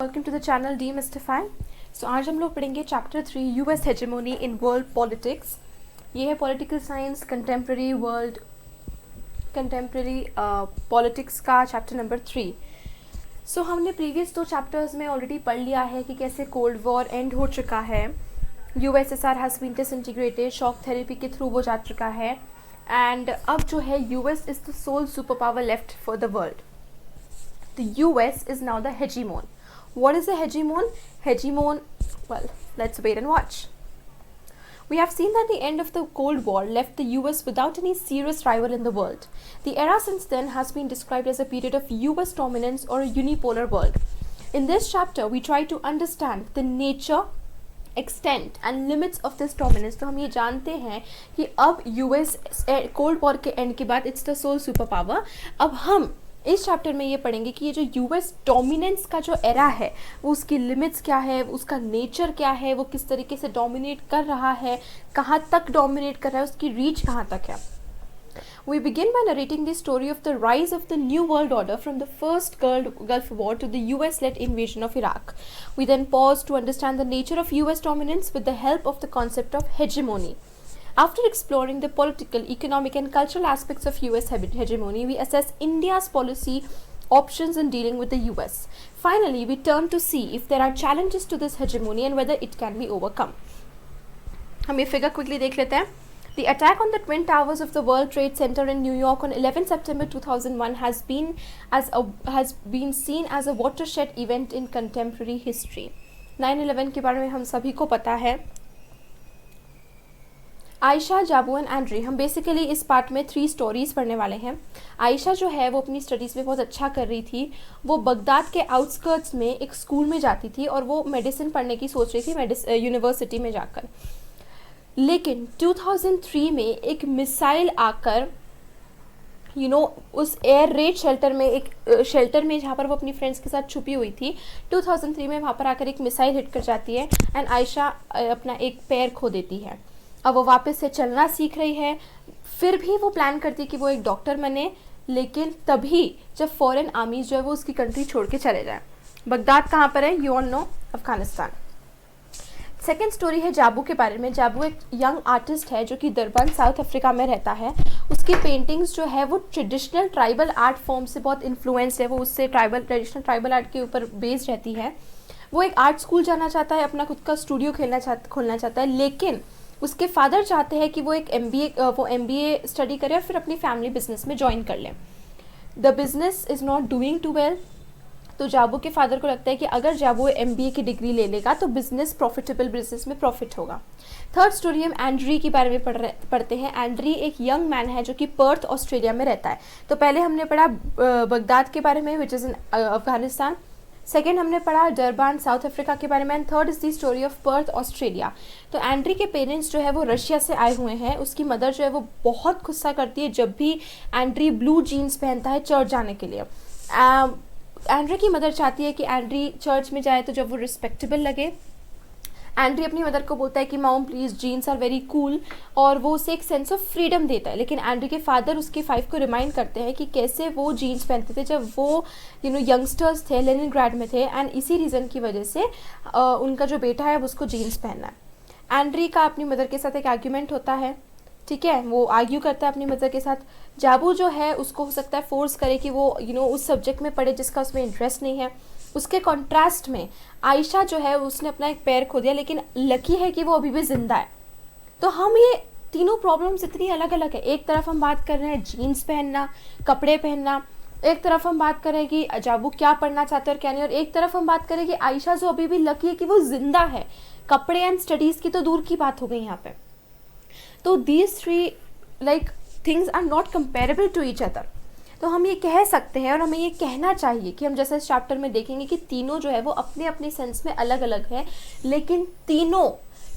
Welcome to the channel demystify. So आज हम लोग पढ़ेंगे chapter 3 US hegemony in world politics. ये है पॉलिटिकल साइंस कंटेम्प्रेरी पॉलिटिक्स का चैप्टर नंबर 3। सो हमने प्रीवियस 2 चैप्टर्स में ऑलरेडी पढ़ लिया है कि कैसे कोल्ड वॉर एंड हो चुका है, USSR has been disintegrated, shock therapy के थ्रू वो जा चुका है एंड अब जो है US is the sole super power left for the world. The US is now the hegemon. What is a hegemon? Hegemon, well, let's wait and watch. We have seen that the end of the Cold War left the US without any serious rival in the world. The era since then has been described as a period of US dominance or a unipolar world. In this chapter, we try to understand the nature, extent and limits of this dominance. तो हम ये जानते हैं कि अब US cold war के end के बाद it's the sole super power. अब हम इस चैप्टर में ये पढ़ेंगे कि ये जो यूएस डोमिनेंस का जो एरा है वो उसकी लिमिट्स क्या है, उसका नेचर क्या है, वो किस तरीके से डोमिनेट कर रहा है, कहाँ तक डोमिनेट कर रहा है, उसकी रीच कहाँ तक है। We begin by narrating the story of the rise of the New World Order from the first Gulf War to the US-led invasion of Iraq. We then pause to understand the nature of US dominance with the help of the concept of hegemony. After exploring the political, economic and cultural aspects of US hegemony, we assess India's policy options in dealing with the US. Finally, we turn to see if there are challenges to this hegemony and whether it can be overcome. हम ये figure quickly देख लेते हैं। The attack on the Twin Towers of the World Trade Center in New York on 11 September 2001 has been seen as a watershed event in contemporary history. 9/11 के बारे में हम सभी को पता है। आयशा, जाबू एंड एंड्री, हम बेसिकली इस पार्ट में 3 स्टोरीज पढ़ने वाले हैं। आयशा जो है वो अपनी स्टडीज़ में बहुत अच्छा कर रही थी। वो बगदाद के आउटस्कर्ट्स में एक स्कूल में जाती थी और वो मेडिसिन पढ़ने की सोच रही थी यूनिवर्सिटी में जाकर। लेकिन 2003 में एक मिसाइल आकर उस एयर रेड शेल्टर में, एक शेल्टर में जहाँ पर वो अपनी फ्रेंड्स के साथ छुपी हुई थी, 2003 में वहाँ पर आकर एक मिसाइल हिट कर जाती है एंड आयशा अपना एक पैर खो देती है। अब वो वापस से चलना सीख रही है, फिर भी वो प्लान करती है कि वो एक डॉक्टर बने, लेकिन तभी जब फॉरेन आर्मीज जो है वो उसकी कंट्री छोड़ के चले जाएं। बगदाद कहाँ पर है? You all know, Afghanistan. Second story है जाबू के बारे में। जाबू एक यंग आर्टिस्ट है जो कि दरबान साउथ अफ्रीका में रहता है। उसकी पेंटिंग्स जो है वो ट्रेडिशनल ट्राइबल आर्ट फॉर्म से बहुत इन्फ्लुएंस्ड है, वो उससे ट्रेडिशनल ट्राइबल आर्ट के ऊपर बेस्ड रहती है। वो एक आर्ट स्कूल जाना चाहता है, अपना खुद का स्टूडियो खोलना चाहता है, लेकिन उसके फादर चाहते हैं कि वो एक MBA स्टडी करे और फिर अपनी फैमिली बिजनेस में ज्वाइन कर लें। The business is not doing too well. तो जाबू के फादर को लगता है कि अगर जाबू MBA की डिग्री ले लेगा तो प्रॉफिटेबल बिजनेस में प्रॉफिट होगा। थर्ड स्टोरी हम एंड्री के बारे में पढ़ते हैं। एंड्री एक यंग मैन है जो कि पर्थ ऑस्ट्रेलिया में रहता है। तो पहले हमने पढ़ा बगदाद के बारे में, which is in Afghanistan. Second हमने पढ़ा डरबान साउथ अफ्रीका के बारे में and third is the story of Perth Australia. तो एंड्री के पेरेंट्स जो है वो रशिया से आए हुए हैं। उसकी मदर जो है वो बहुत गुस्सा करती है जब भी एंड्री ब्लू जीन्स पहनता है चर्च जाने के लिए। एंड्री की मदर चाहती है कि एंड्री चर्च में जाए तो जब वो रिस्पेक्टेबल लगे। एंड्री अपनी मदर को बोलता है कि mom please, jeans are very cool, और वो उसे एक सेंस ऑफ फ्रीडम देता है। लेकिन एंड्री के फादर उसके 5 को रिमाइंड करते हैं कि कैसे वो जीन्स पहनते थे जब वो यंगस्टर्स थे, लेनिनग्राड में थे, एंड इसी रीज़न की वजह से उनका जो बेटा है उसको जीन्स पहनना है। एंड्री का अपनी मदर के साथ एक आर्ग्यूमेंट होता है, ठीक है, वो आर्ग्यू करता है अपनी मदर के साथ। जाबू जो है उसको हो सकता है फोर्स करे कि वो उस सब्जेक्ट में पढ़े जिसका उसमें इंटरेस्ट नहीं है। उसके कॉन्ट्रास्ट में आयशा जो है उसने अपना एक पैर खो दिया, लेकिन लकी है कि वो अभी भी जिंदा है। तो हम ये तीनों प्रॉब्लम्स इतनी अलग अलग है। एक तरफ हम बात कर रहे हैं जीन्स पहनना, कपड़े पहनना, एक तरफ हम बात करें कि जाबू क्या पढ़ना चाहते हैं और क्या नहीं, और एक तरफ हम बात करें कि आयशा जो अभी भी लकी है कि वो जिंदा है। कपड़े एंड स्टडीज़ की तो दूर की बात हो गई यहाँ पे। तो these 3 things are not comparable to each other. तो हम ये कह सकते हैं और हमें ये कहना चाहिए कि हम जैसे इस चैप्टर में देखेंगे कि तीनों जो है वो अपने अपने सेंस में अलग अलग है, लेकिन तीनों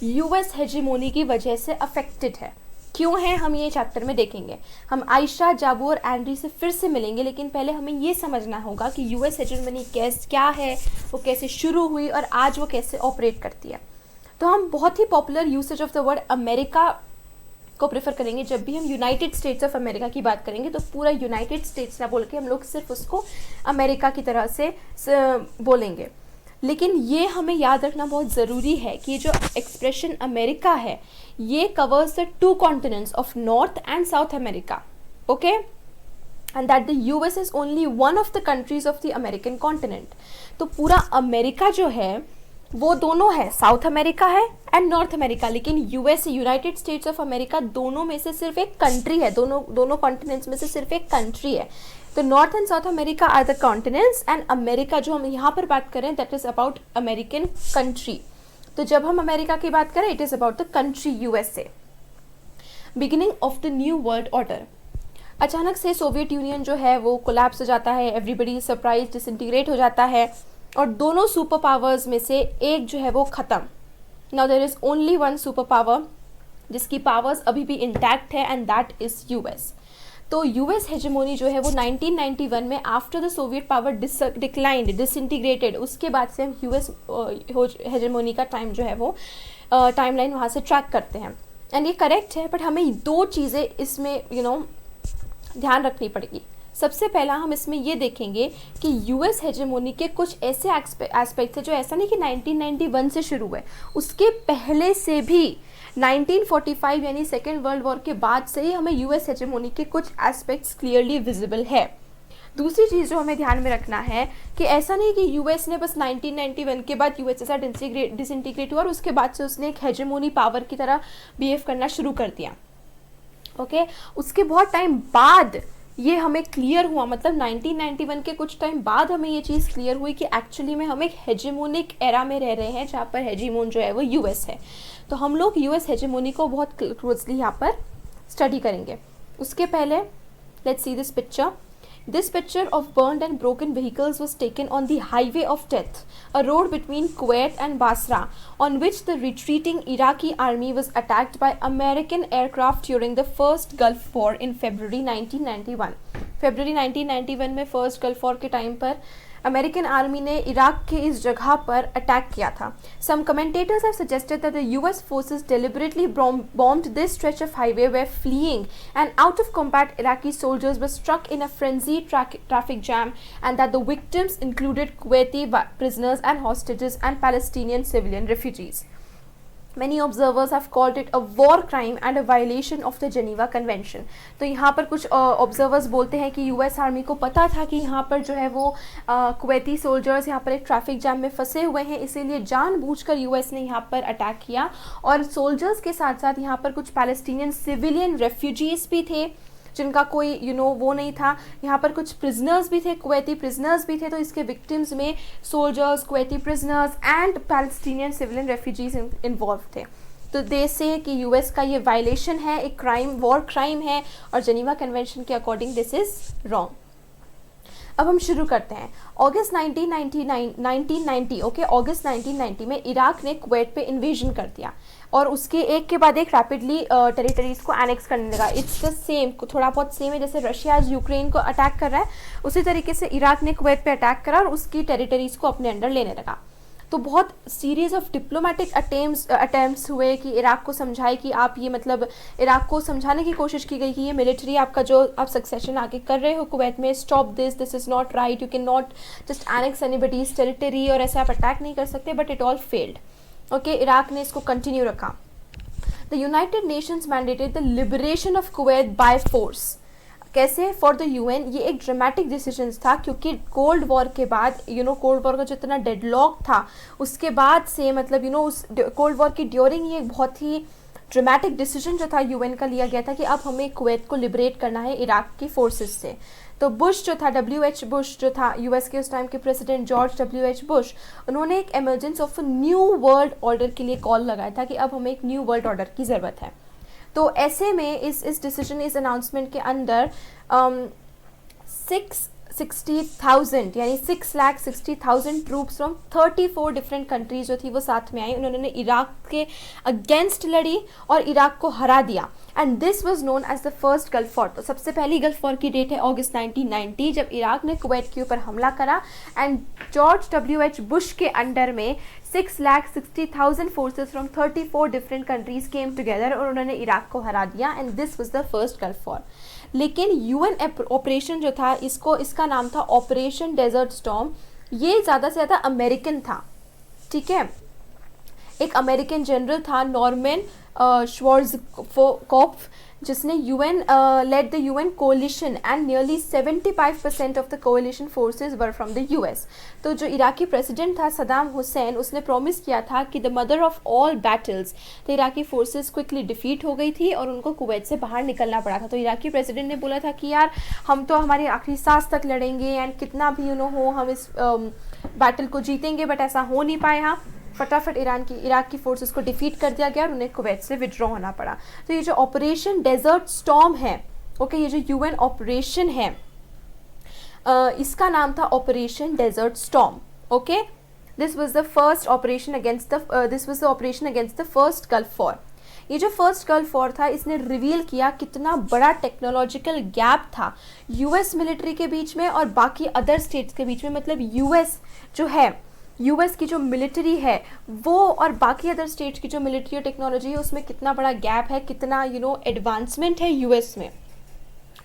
यूएस हेजेमोनी की वजह से अफेक्टेड है। क्यों है हम ये चैप्टर में देखेंगे। हम आयशा, जाबू और एंड्री से फिर से मिलेंगे, लेकिन पहले हमें ये समझना होगा कि यूएस हेजेमोनी क्या है, वो कैसे शुरू हुई और आज वो कैसे ऑपरेट करती है। तो हम बहुत ही popular usage of the word America को प्रेफर करेंगे। जब भी हम यूनाइटेड स्टेट्स ऑफ अमेरिका की बात करेंगे तो पूरा यूनाइटेड स्टेट्स ना बोल के हम लोग सिर्फ उसको अमेरिका की तरह से बोलेंगे। लेकिन ये हमें याद रखना बहुत ज़रूरी है कि जो एक्सप्रेशन अमेरिका है ये covers the two continents of north and south America, okay, and that the US is only one of the countries of the American continent. तो पूरा अमेरिका जो है वो दोनों है, साउथ अमेरिका है एंड नॉर्थ अमेरिका, लेकिन US, United states of America, दोनों में से सिर्फ एक कंट्री है, दोनों कॉन्टिनेंट्स में से सिर्फ एक कंट्री है। तो north and south America are the continents and America जो हम यहाँ पर बात करें that is about American country. तो जब हम अमेरिका की बात करें it is about the country USA. Beginning of the new world order, अचानक से सोवियत यूनियन जो है वो कोलैप्स हो जाता है, एवरीबडी सरप्राइज, डिसइंटीग्रेट हो जाता है और दोनों सुपर पावर्स में से एक जो है वो ख़त्म। Now there is only one super power जिसकी पावर्स अभी भी इंटैक्ट है एंड दैट इज़ यूएस। तो यूएस हेजेमोनी जो है वो 1991 में after the Soviet power declined, disintegrated, उसके बाद से हम यूएस हेजेमोनी का टाइम जो है वो टाइमलाइन वहाँ से ट्रैक करते हैं एंड ये करेक्ट है, बट हमें दो चीज़ें इसमें ध्यान रखनी पड़ेगी। सबसे पहला हम इसमें ये देखेंगे कि यूएस हेजेमोनी के कुछ ऐसे एस्पेक्ट्स हैं जो ऐसा नहीं कि 1991 से शुरू हुए, उसके पहले से भी 1945 यानी सेकेंड वर्ल्ड वॉर के बाद से ही हमें यूएस हेजेमोनी के कुछ एस्पेक्ट्स क्लियरली विजिबल है। दूसरी चीज़ जो हमें ध्यान में रखना है कि ऐसा नहीं कि यूएस ने बस 1991 के बाद यूएस के साथ डिसइंटीग्रेट हुआ और उसके बाद से उसने एक हेजेमोनी पावर की तरह बिहेव करना शुरू कर दिया, ओके। उसके बहुत टाइम बाद ये हमें क्लियर हुआ, मतलब 1991 के कुछ टाइम बाद हमें ये चीज़ क्लियर हुई कि एक्चुअली में हम एक हेजेमोनिक एरा में रह रहे हैं जहाँ पर हेजेमोन जो है वो यूएस है। तो हम लोग यूएस हेजेमोनी को बहुत क्लोजली यहाँ पर स्टडी करेंगे। उसके पहले let's see this picture. This picture of burned and broken vehicles was taken on the Highway of Death, a road between Kuwait and Basra, on which the retreating Iraqi army was attacked by American aircraft during the first Gulf War in February 1991. February 1991 में first gulf war के time पर American army ने Iraq के इस जगह पर attack किया था। Some commentators have suggested that the US forces deliberately bombed this stretch of highway were fleeing and out of combat Iraqi soldiers were struck in a frenzied traffic jam and that the victims included Kuwaiti prisoners and hostages and Palestinian civilian refugees. Many observers have called it a war crime and a violation of the Geneva Convention. तो यहाँ पर कुछ observers बोलते हैं कि US army को पता था कि यहाँ पर जो है वो कुवैती सोल्जर्स यहाँ पर एक ट्रैफिक जैम में फंसे हुए हैं, इसीलिए जानबूझकर यूएस ने यहाँ पर अटैक किया और सोल्जर्स के साथ साथ यहाँ पर कुछ पैलेस्टीनियन सिविलियन रेफ्यूजीज़ भी थे जिनका कोई वो नहीं था। यहाँ पर कुछ प्रिजनर्स भी थे, कुवैती प्रिजनर्स भी थे, तो इसके विक्टिम्स में soldiers, Kuwaiti prisoners and Palestinian civilian refugees involve थे। तो देश से कि यूएस का ये वायलेशन है, एक क्राइम, वॉर क्राइम है और जेनीवा कन्वेंशन के अकॉर्डिंग दिस इज रॉन्ग। अब हम शुरू करते हैं। अगस्त 1990 ओके, अगस्त 1990 में इराक ने कुवैत पे इन्वेजन कर दिया और उसके एक के बाद एक रैपिडली टेरिटरीज को एनेक्स करने लगा। इट्स द सेम, थोड़ा बहुत सेम है, जैसे रशिया आज यूक्रेन को अटैक कर रहा है उसी तरीके से इराक ने कुवैत पे अटैक करा और उसकी टेरिटरीज को अपने अंडर लेने लगा। तो बहुत सीरीज ऑफ डिप्लोमेटिक अटेम्प्ट्स हुए कि इराक को समझाए कि आप ये मतलब इराक को समझाने की कोशिश की गई कि ये मिलिट्री आपका जो आप सक्सेशन आगे कर रहे हो कुवैत में, stop this is not right, you can not just annex anybody's territory और ऐसे आप अटैक नहीं कर सकते, but it all failed. Okay, Iraq ने इसको कंटिन्यू रखा। The United Nations mandated the liberation of Kuwait by force. कैसे? फॉर द यूएन ये एक ड्रामेटिक डिसीजन था क्योंकि कोल्ड वॉर के बाद कोल्ड वॉर का जो इतना डेडलॉक था उसके बाद से मतलब उस कोल्ड वॉर की ड्यूरिंग ये एक बहुत ही ड्रामेटिक डिसीजन जो था यूएन का लिया गया था कि अब हमें कुवैत को लिबरेट करना है इराक की फोर्सेस से। तो बुश जो था, WH बुश जो था यूएस के उस टाइम के प्रेसिडेंट जॉर्ज WH बुश, उन्होंने एक emergence of new world order के लिए कॉल लगाया था कि अब हमें एक न्यू वर्ल्ड ऑर्डर की ज़रूरत है। तो ऐसे में इस डिसीजन, इस अनाउंसमेंट के अंदर 660,000 यानी 6,60,000 ट्रूप्स फ्रॉम 34 डिफरेंट कंट्रीज जो थी वो साथ में आई। उन्होंने इराक के अगेंस्ट लड़ी और इराक को हरा दिया and this was known as the first gulf war. तो सबसे पहली गल्फ वॉर की डेट है अगस्त 1990 जब इराक ने कुवैत के ऊपर हमला करा एंड जॉर्ज WH बुश के अंडर में 6,60,000 forces from 34 different countries came together और उन्होंने इराक को हरा दिया and this was the first gulf war. लेकिन यूएन ऑपरेशन जो था इसका नाम था ऑपरेशन डेजर्ट स्टॉर्म। ये ज़्यादा से ज़्यादा अमेरिकन था, ठीक है। एक अमेरिकन जनरल था नॉर्मन श्वार्ज़कॉप्फ, जिसने UN led the UN coalition and nearly 75% of the coalition forces were from the US. तो जो इराकी प्रेसिडेंट था सदाम हुसैन, उसने प्रॉमिस किया था कि the mother of all battles, तो इराकी फोर्सेस क्विकली डिफीट हो गई थी और उनको कुवैत से बाहर निकलना पड़ा था। तो इराकी प्रेसिडेंट ने बोला था कि यार हम तो हमारी आखिरी सांस तक लड़ेंगे एंड कितना भी हो हम इस बैटल को जीतेंगे, बट ऐसा हो नहीं पाया। फटाफट इराक की फोर्सेस को डिफीट कर दिया गया और उन्हें कुवैत से विड्रॉ होना पड़ा। तो ये जो ऑपरेशन डेजर्ट स्टॉर्म है, ओके, ये जो यूएन ऑपरेशन है इसका नाम था operation desert storm, okay. This was the operation against the first gulf war. ये जो फर्स्ट गल्फ वॉर था, इसने रिवील किया कितना बड़ा टेक्नोलॉजिकल गैप था यूएस मिलिट्री के बीच में और बाकी अदर स्टेट्स के बीच में। मतलब यूएस की जो मिलिट्री है वो और बाकी अदर स्टेट्स की जो मिलिट्री और टेक्नोलॉजी है उसमें कितना बड़ा गैप है, कितना एडवांसमेंट है यूएस में,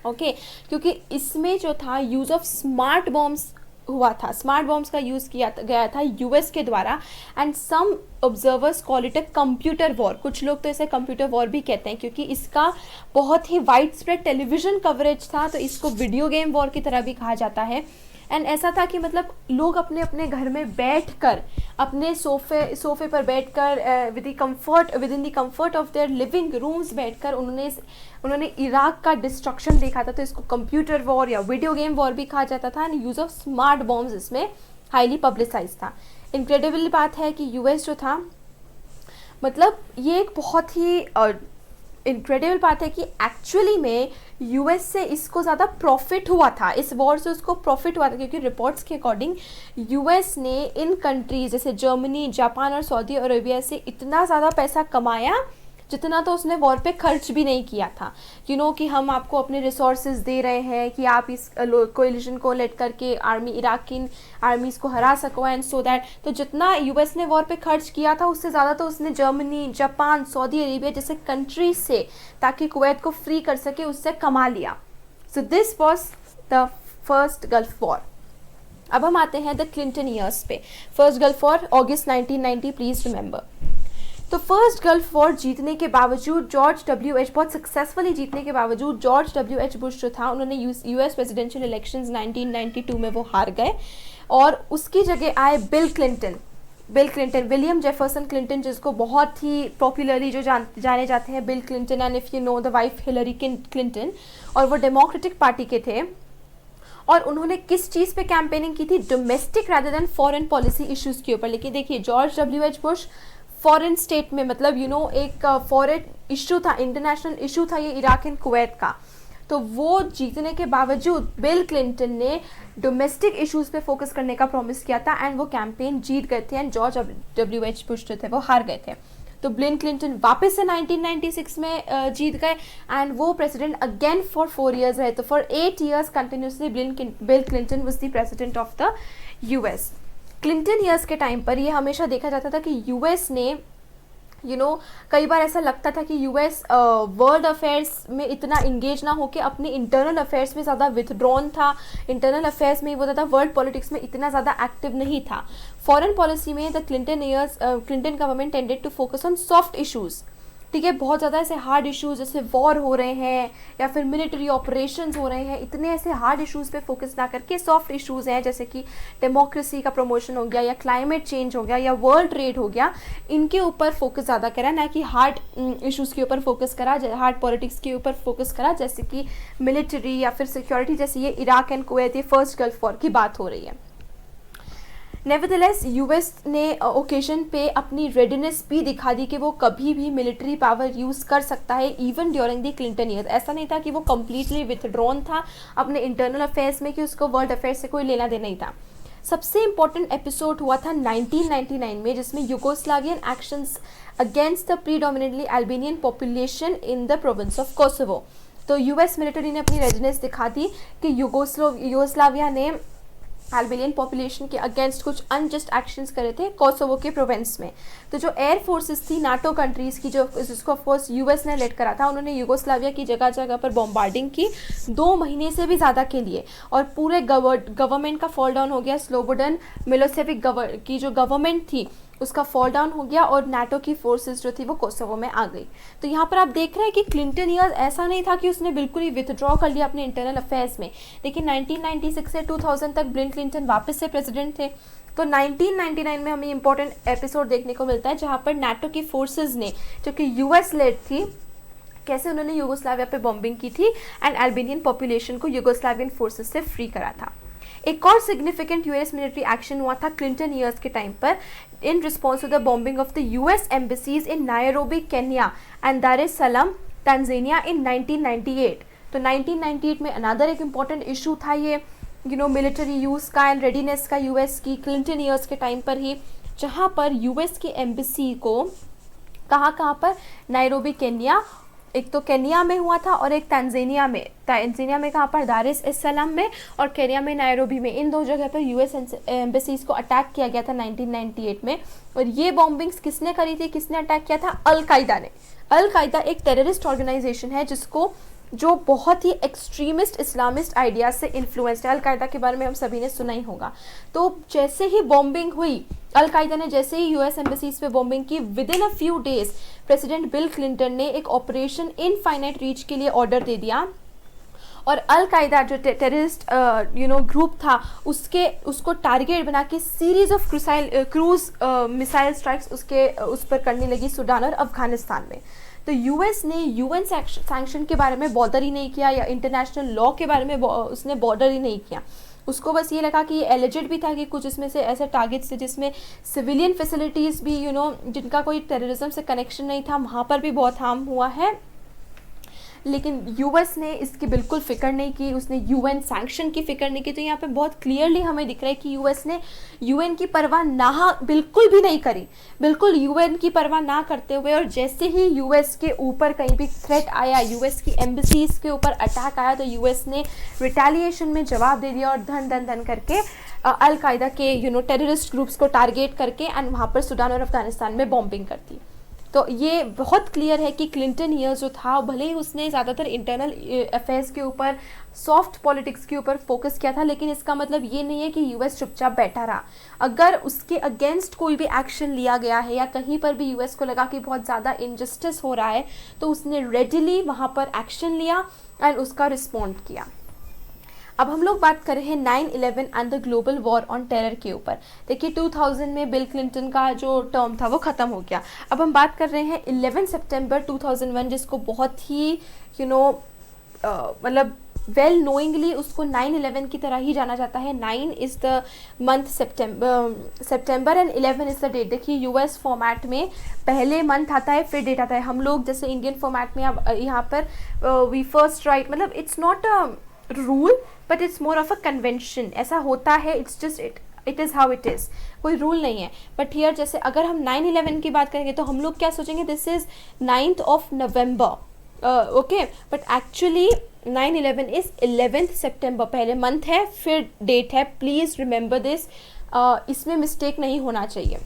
ओके। क्योंकि इसमें जो था यूज़ ऑफ स्मार्ट बॉम्ब्स हुआ था, स्मार्ट बॉम्ब्स का यूज़ किया गया था यूएस के द्वारा। And some observers call it a computer war, कुछ लोग तो इसे कंप्यूटर वॉर भी कहते हैं क्योंकि इसका बहुत ही वाइड स्प्रेड टेलीविजन कवरेज था, तो इसको वीडियो गेम वॉर की तरह भी कहा जाता है। एंड ऐसा था कि मतलब लोग अपने अपने घर में बैठकर, अपने सोफे पर बैठकर with in the comfort of their living rooms बैठकर उन्होंने इराक का डिस्ट्रक्शन देखा था। तो इसको कंप्यूटर वॉर या वीडियो गेम वॉर भी कहा जाता था। And use of smart bombs इसमें हाईली पब्लिसाइज था। इनक्रेडिबल बात है कि यूएस जो था, मतलब ये एक बहुत ही इनक्रेडिबल बात है कि एक्चुअली में यूएस से इसको ज़्यादा प्रॉफिट हुआ था, इस वॉर से उसको प्रॉफिट हुआ था, क्योंकि रिपोर्ट्स के अकॉर्डिंग यूएस ने इन कंट्रीज जैसे जर्मनी, जापान और सऊदी अरेबिया से इतना ज़्यादा पैसा कमाया जितना तो उसने वॉर पे खर्च भी नहीं किया था। कि हम आपको अपने रिसोर्सेज दे रहे हैं कि आप इस कोलिशन को लेट करके इराकी आर्मीज़ को हरा सको एंड सो दैट। तो जितना यूएस ने वॉर पे खर्च किया था उससे ज़्यादा तो उसने जर्मनी, जापान, सऊदी अरेबिया जैसे कंट्रीज से, ताकि कुवैत को फ्री कर सके, उससे कमा लिया। So this was the first gulf war. अब हम आते हैं द क्लिंटन ईयर्स पे। First gulf war August 1990, please remember. तो फर्स्ट गल्फ वॉर जीतने के बावजूद बहुत सक्सेसफुली जीतने के बावजूद जॉर्ज डब्ल्यू एच बुश जो था, उन्होंने यूएस प्रेसिडेंशियल इलेक्शंस 1992 में वो हार गए और उसकी जगह आए bill Clinton, William Jefferson Clinton, जिसको बहुत ही पॉपुलरली जो जाने जाते हैं bill Clinton, and if you know the wife Hillary Clinton. और वो डेमोक्रेटिक पार्टी के थे और उन्होंने किस चीज़ पे कैंपेनिंग की थी? Domestic rather than foreign policy issues के ऊपर। लेकिन देखिए George W H Bush foreign state में, मतलब एक फॉरेन इशू था, इंटरनेशनल इशू था ये इराक एंड कुवैत का। तो वो जीतने के बावजूद बिल क्लिंटन ने डोमेस्टिक इश्यूज़ पे फोकस करने का प्रॉमिस किया था एंड वो कैंपेन जीत गए थे and George W H Bush जो थे वो हार गए थे। तो बिल क्लिंटन वापस से 1996 में जीत गए एंड वो प्रेसिडेंट अगेन फॉर 4 years रहे। तो for 8 years continuously bill Clinton was the president of the US. Clinton years के टाइम पर ये हमेशा देखा जाता था कि यूएस ने कई बार ऐसा लगता था कि यूएस वर्ल्ड अफेयर्स में इतना इंगेज ना होकर अपने इंटरनल अफेयर्स में ज़्यादा विथड्रॉन था, इंटरनल अफेयर्स में ही होता था, वर्ल्ड पॉलिटिक्स में इतना ज़्यादा एक्टिव नहीं था। फॉरेन पॉलिसी में the Clinton government tended to focus on soft issues, ठीक है। बहुत ज़्यादा ऐसे हार्ड इश्यूज़ जैसे वॉर हो रहे हैं या फिर मिलिट्री ऑपरेशंस हो रहे हैं, इतने ऐसे हार्ड इश्यूज़ पे फोकस ना करके सॉफ्ट इश्यूज़ हैं जैसे कि डेमोक्रेसी का प्रमोशन हो गया या क्लाइमेट चेंज हो गया या वर्ल्ड ट्रेड हो गया, इनके ऊपर फोकस ज़्यादा करा, ना कि हार्ड इश्यूज़ के ऊपर फोकस करा, हार्ड पॉलिटिक्स के ऊपर फोकस करा, जैसे कि मिलिट्री या फिर सिक्योरिटी, जैसे ये इराक एंड कुवैत, ये फर्स्ट गल्फ वॉर की बात हो रही है। नेवरदलेस यूएस ने ओकेजन पे अपनी रेडीनेस भी दिखा दी कि वो कभी भी मिलिट्री पावर यूज़ कर सकता है even during the Clinton years. ऐसा नहीं था कि वो कम्प्लीटली विथड्रॉन था अपने इंटरनल अफेयर्स में कि उसको वर्ल्ड अफेयर्स से कोई लेना देना ही था। सबसे इम्पोर्टेंट एपिसोड हुआ था 1999 में, जिसमें Yugoslavian actions against the predominantly Albanian population in the province of Kosovo. तो यूएस मिलिट्री ने अपनी रेडीनेस दिखा दी कि यूगोस्लाविया ने अल्बेनियन पॉपुलेशन के अगेंस्ट कुछ अनजस्ट एक्शंस करे थे कोसोवो के प्रोविंस में। तो जो एयर फोर्सेस थी नाटो कंट्रीज़ की, जिसको ऑफकोर्स यूएस ने लेड करा था, उन्होंने यूगोस्लाविया की जगह जगह पर बॉम्बार्डिंग की 2 महीने से भी ज़्यादा के लिए, और पूरे गवर्नमेंट का फॉल डाउन हो गया। स्लोबोडन मिलोसेविक की जो गवर्नमेंट थी उसका फॉल डाउन हो गया और नाटो की फोर्सेस जो थी वो कोसोवो में आ गई। तो यहाँ पर आप देख रहे हैं कि क्लिंटन ईयर्स ऐसा नहीं था कि उसने बिल्कुल ही विथड्रॉ कर लिया अपने इंटरनल अफेयर्स में। देखिए 1996 से 2000 तक बिल क्लिंटन वापस से प्रेसिडेंट थे। तो 1999 में हमें इंपॉर्टेंट एपिसोड देखने को मिलता है जहाँ पर नाटो की फोर्सेज ने, जो कि यूएस लेड थी, कैसे उन्होंने यूगोस्लाविया पे बॉम्बिंग की थी एंड अल्बेनियन पॉपुलेशन को यूगोस्लावियन फोर्सेस से फ्री करा था। एक और सिग्निफिकेंट यूएस मिलिट्री एक्शन हुआ था क्लिंटन ईयर्स के टाइम पर in response to the bombing of the US embassies in Nairobi Kenya and Dar es Salaam Tanzania in 1998। तो 1998 में अनदर एक इम्पॉर्टेंट इशू था ये मिलिट्री यूज़ का एंड रेडीनेस का यूएस की क्लिंटन ईयर्स के टाइम पर ही, जहाँ पर यूएस की एम्बेसी को कहाँ पर, नायरोबी केन्या, एक तो केन्या में हुआ था और एक तंजानिया में कहाँ पर, दार एस सलाम में, और केन्या में नायरोबी में, इन दो जगह पर यूएस एम्बेसीज को अटैक किया गया था 1998 में। और ये बॉम्बिंग्स किसने करी थी, किसने अटैक किया था? अल कायदा ने। अल कायदा एक टेररिस्ट ऑर्गेनाइजेशन है जो बहुत ही एक्सट्रीमिस्ट इस्लामिस्ट आइडियाज से इन्फ्लुएंस्ड है। अल कायदा के बारे में हम सभी ने सुना ही होगा। तो जैसे ही बॉम्बिंग हुई, अल कायदा ने जैसे ही यूएस एम्बेसीज पे बॉम्बिंग की, with in a few days president bill Clinton ने एक ऑपरेशन इनफाइनाइट रीच के लिए ऑर्डर दे दिया और अल कायदा जो टेररिस्ट ग्रुप था उसको टारगेट बना के series of cruise missile strikes उस पर करने लगी सूडान और अफगानिस्तान में। तो यूएस ने यूएन सैंक्शन के बारे में बॉदर ही नहीं किया या इंटरनेशनल लॉ के बारे में उसने बॉर्डर ही नहीं किया। उसको बस ये लगा कि ये एलिजिड भी था कि कुछ इसमें से ऐसे टारगेट्स थे जिसमें सिविलियन फैसिलिटीज़ भी जिनका कोई टेररिज्म से कनेक्शन नहीं था, वहाँ पर भी बहुत हार्म हुआ है। लेकिन यूएस ने इसकी बिल्कुल फिक्र नहीं की, उसने यूएन सैंक्शन की फिक्र नहीं की। तो यहाँ पे बहुत क्लियरली हमें दिख रहा है कि यूएस ने यूएन की परवाह बिल्कुल भी नहीं करी, बिल्कुल यूएन की परवाह ना करते हुए, और जैसे ही यूएस के ऊपर कहीं भी थ्रेट आया, यूएस की एम्बेसीज के ऊपर अटैक आया, तो यूएस ने रिटेलिएशन में जवाब दे दिया और धन करके अल कायदा के टेररिस्ट ग्रुप्स को टारगेट करके एंड वहाँ पर सूडान और अफगानिस्तान में बॉम्बिंग करती। तो ये बहुत क्लियर है कि क्लिंटन ईयर्स जो था, भले ही उसने ज़्यादातर इंटरनल अफेयर्स के ऊपर, सॉफ्ट पॉलिटिक्स के ऊपर फोकस किया था, लेकिन इसका मतलब ये नहीं है कि यूएस चुपचाप बैठा रहा। अगर उसके अगेंस्ट कोई भी एक्शन लिया गया है या कहीं पर भी यूएस को लगा कि बहुत ज़्यादा इनजस्टिस हो रहा है, तो उसने रेडिली वहाँ पर एक्शन लिया एंड उसका रिस्पॉन्ड किया। अब हम लोग बात कर रहे हैं 9/11 and the global war on terror के ऊपर। देखिए 2000 में बिल क्लिंटन का जो टर्म था वो ख़त्म हो गया। अब हम बात कर रहे हैं 11 सितंबर 2001, जिसको बहुत ही मतलब वेल नोइंगली उसको 9/11 की तरह ही जाना जाता है। 9 is the month September and 11 is the date. देखिए यूएस फॉर्मेट में पहले मंथ आता है फिर डेट आता है। हम लोग जैसे इंडियन फॉर्मेट में अब यहाँ पर वी फर्स्ट राइट, मतलब it's not a rule but it's more of a convention. ऐसा होता है, it's just it is how it is, कोई रूल नहीं है। बट हियर जैसे अगर हम 9/11 की बात करेंगे तो हम लोग क्या सोचेंगे, this is 9th of November, okay, but actually 9/11 is 11th September। पहले मंथ है फिर डेट है, प्लीज़ रिमेंबर दिस, इसमें मिस्टेक नहीं होना चाहिए।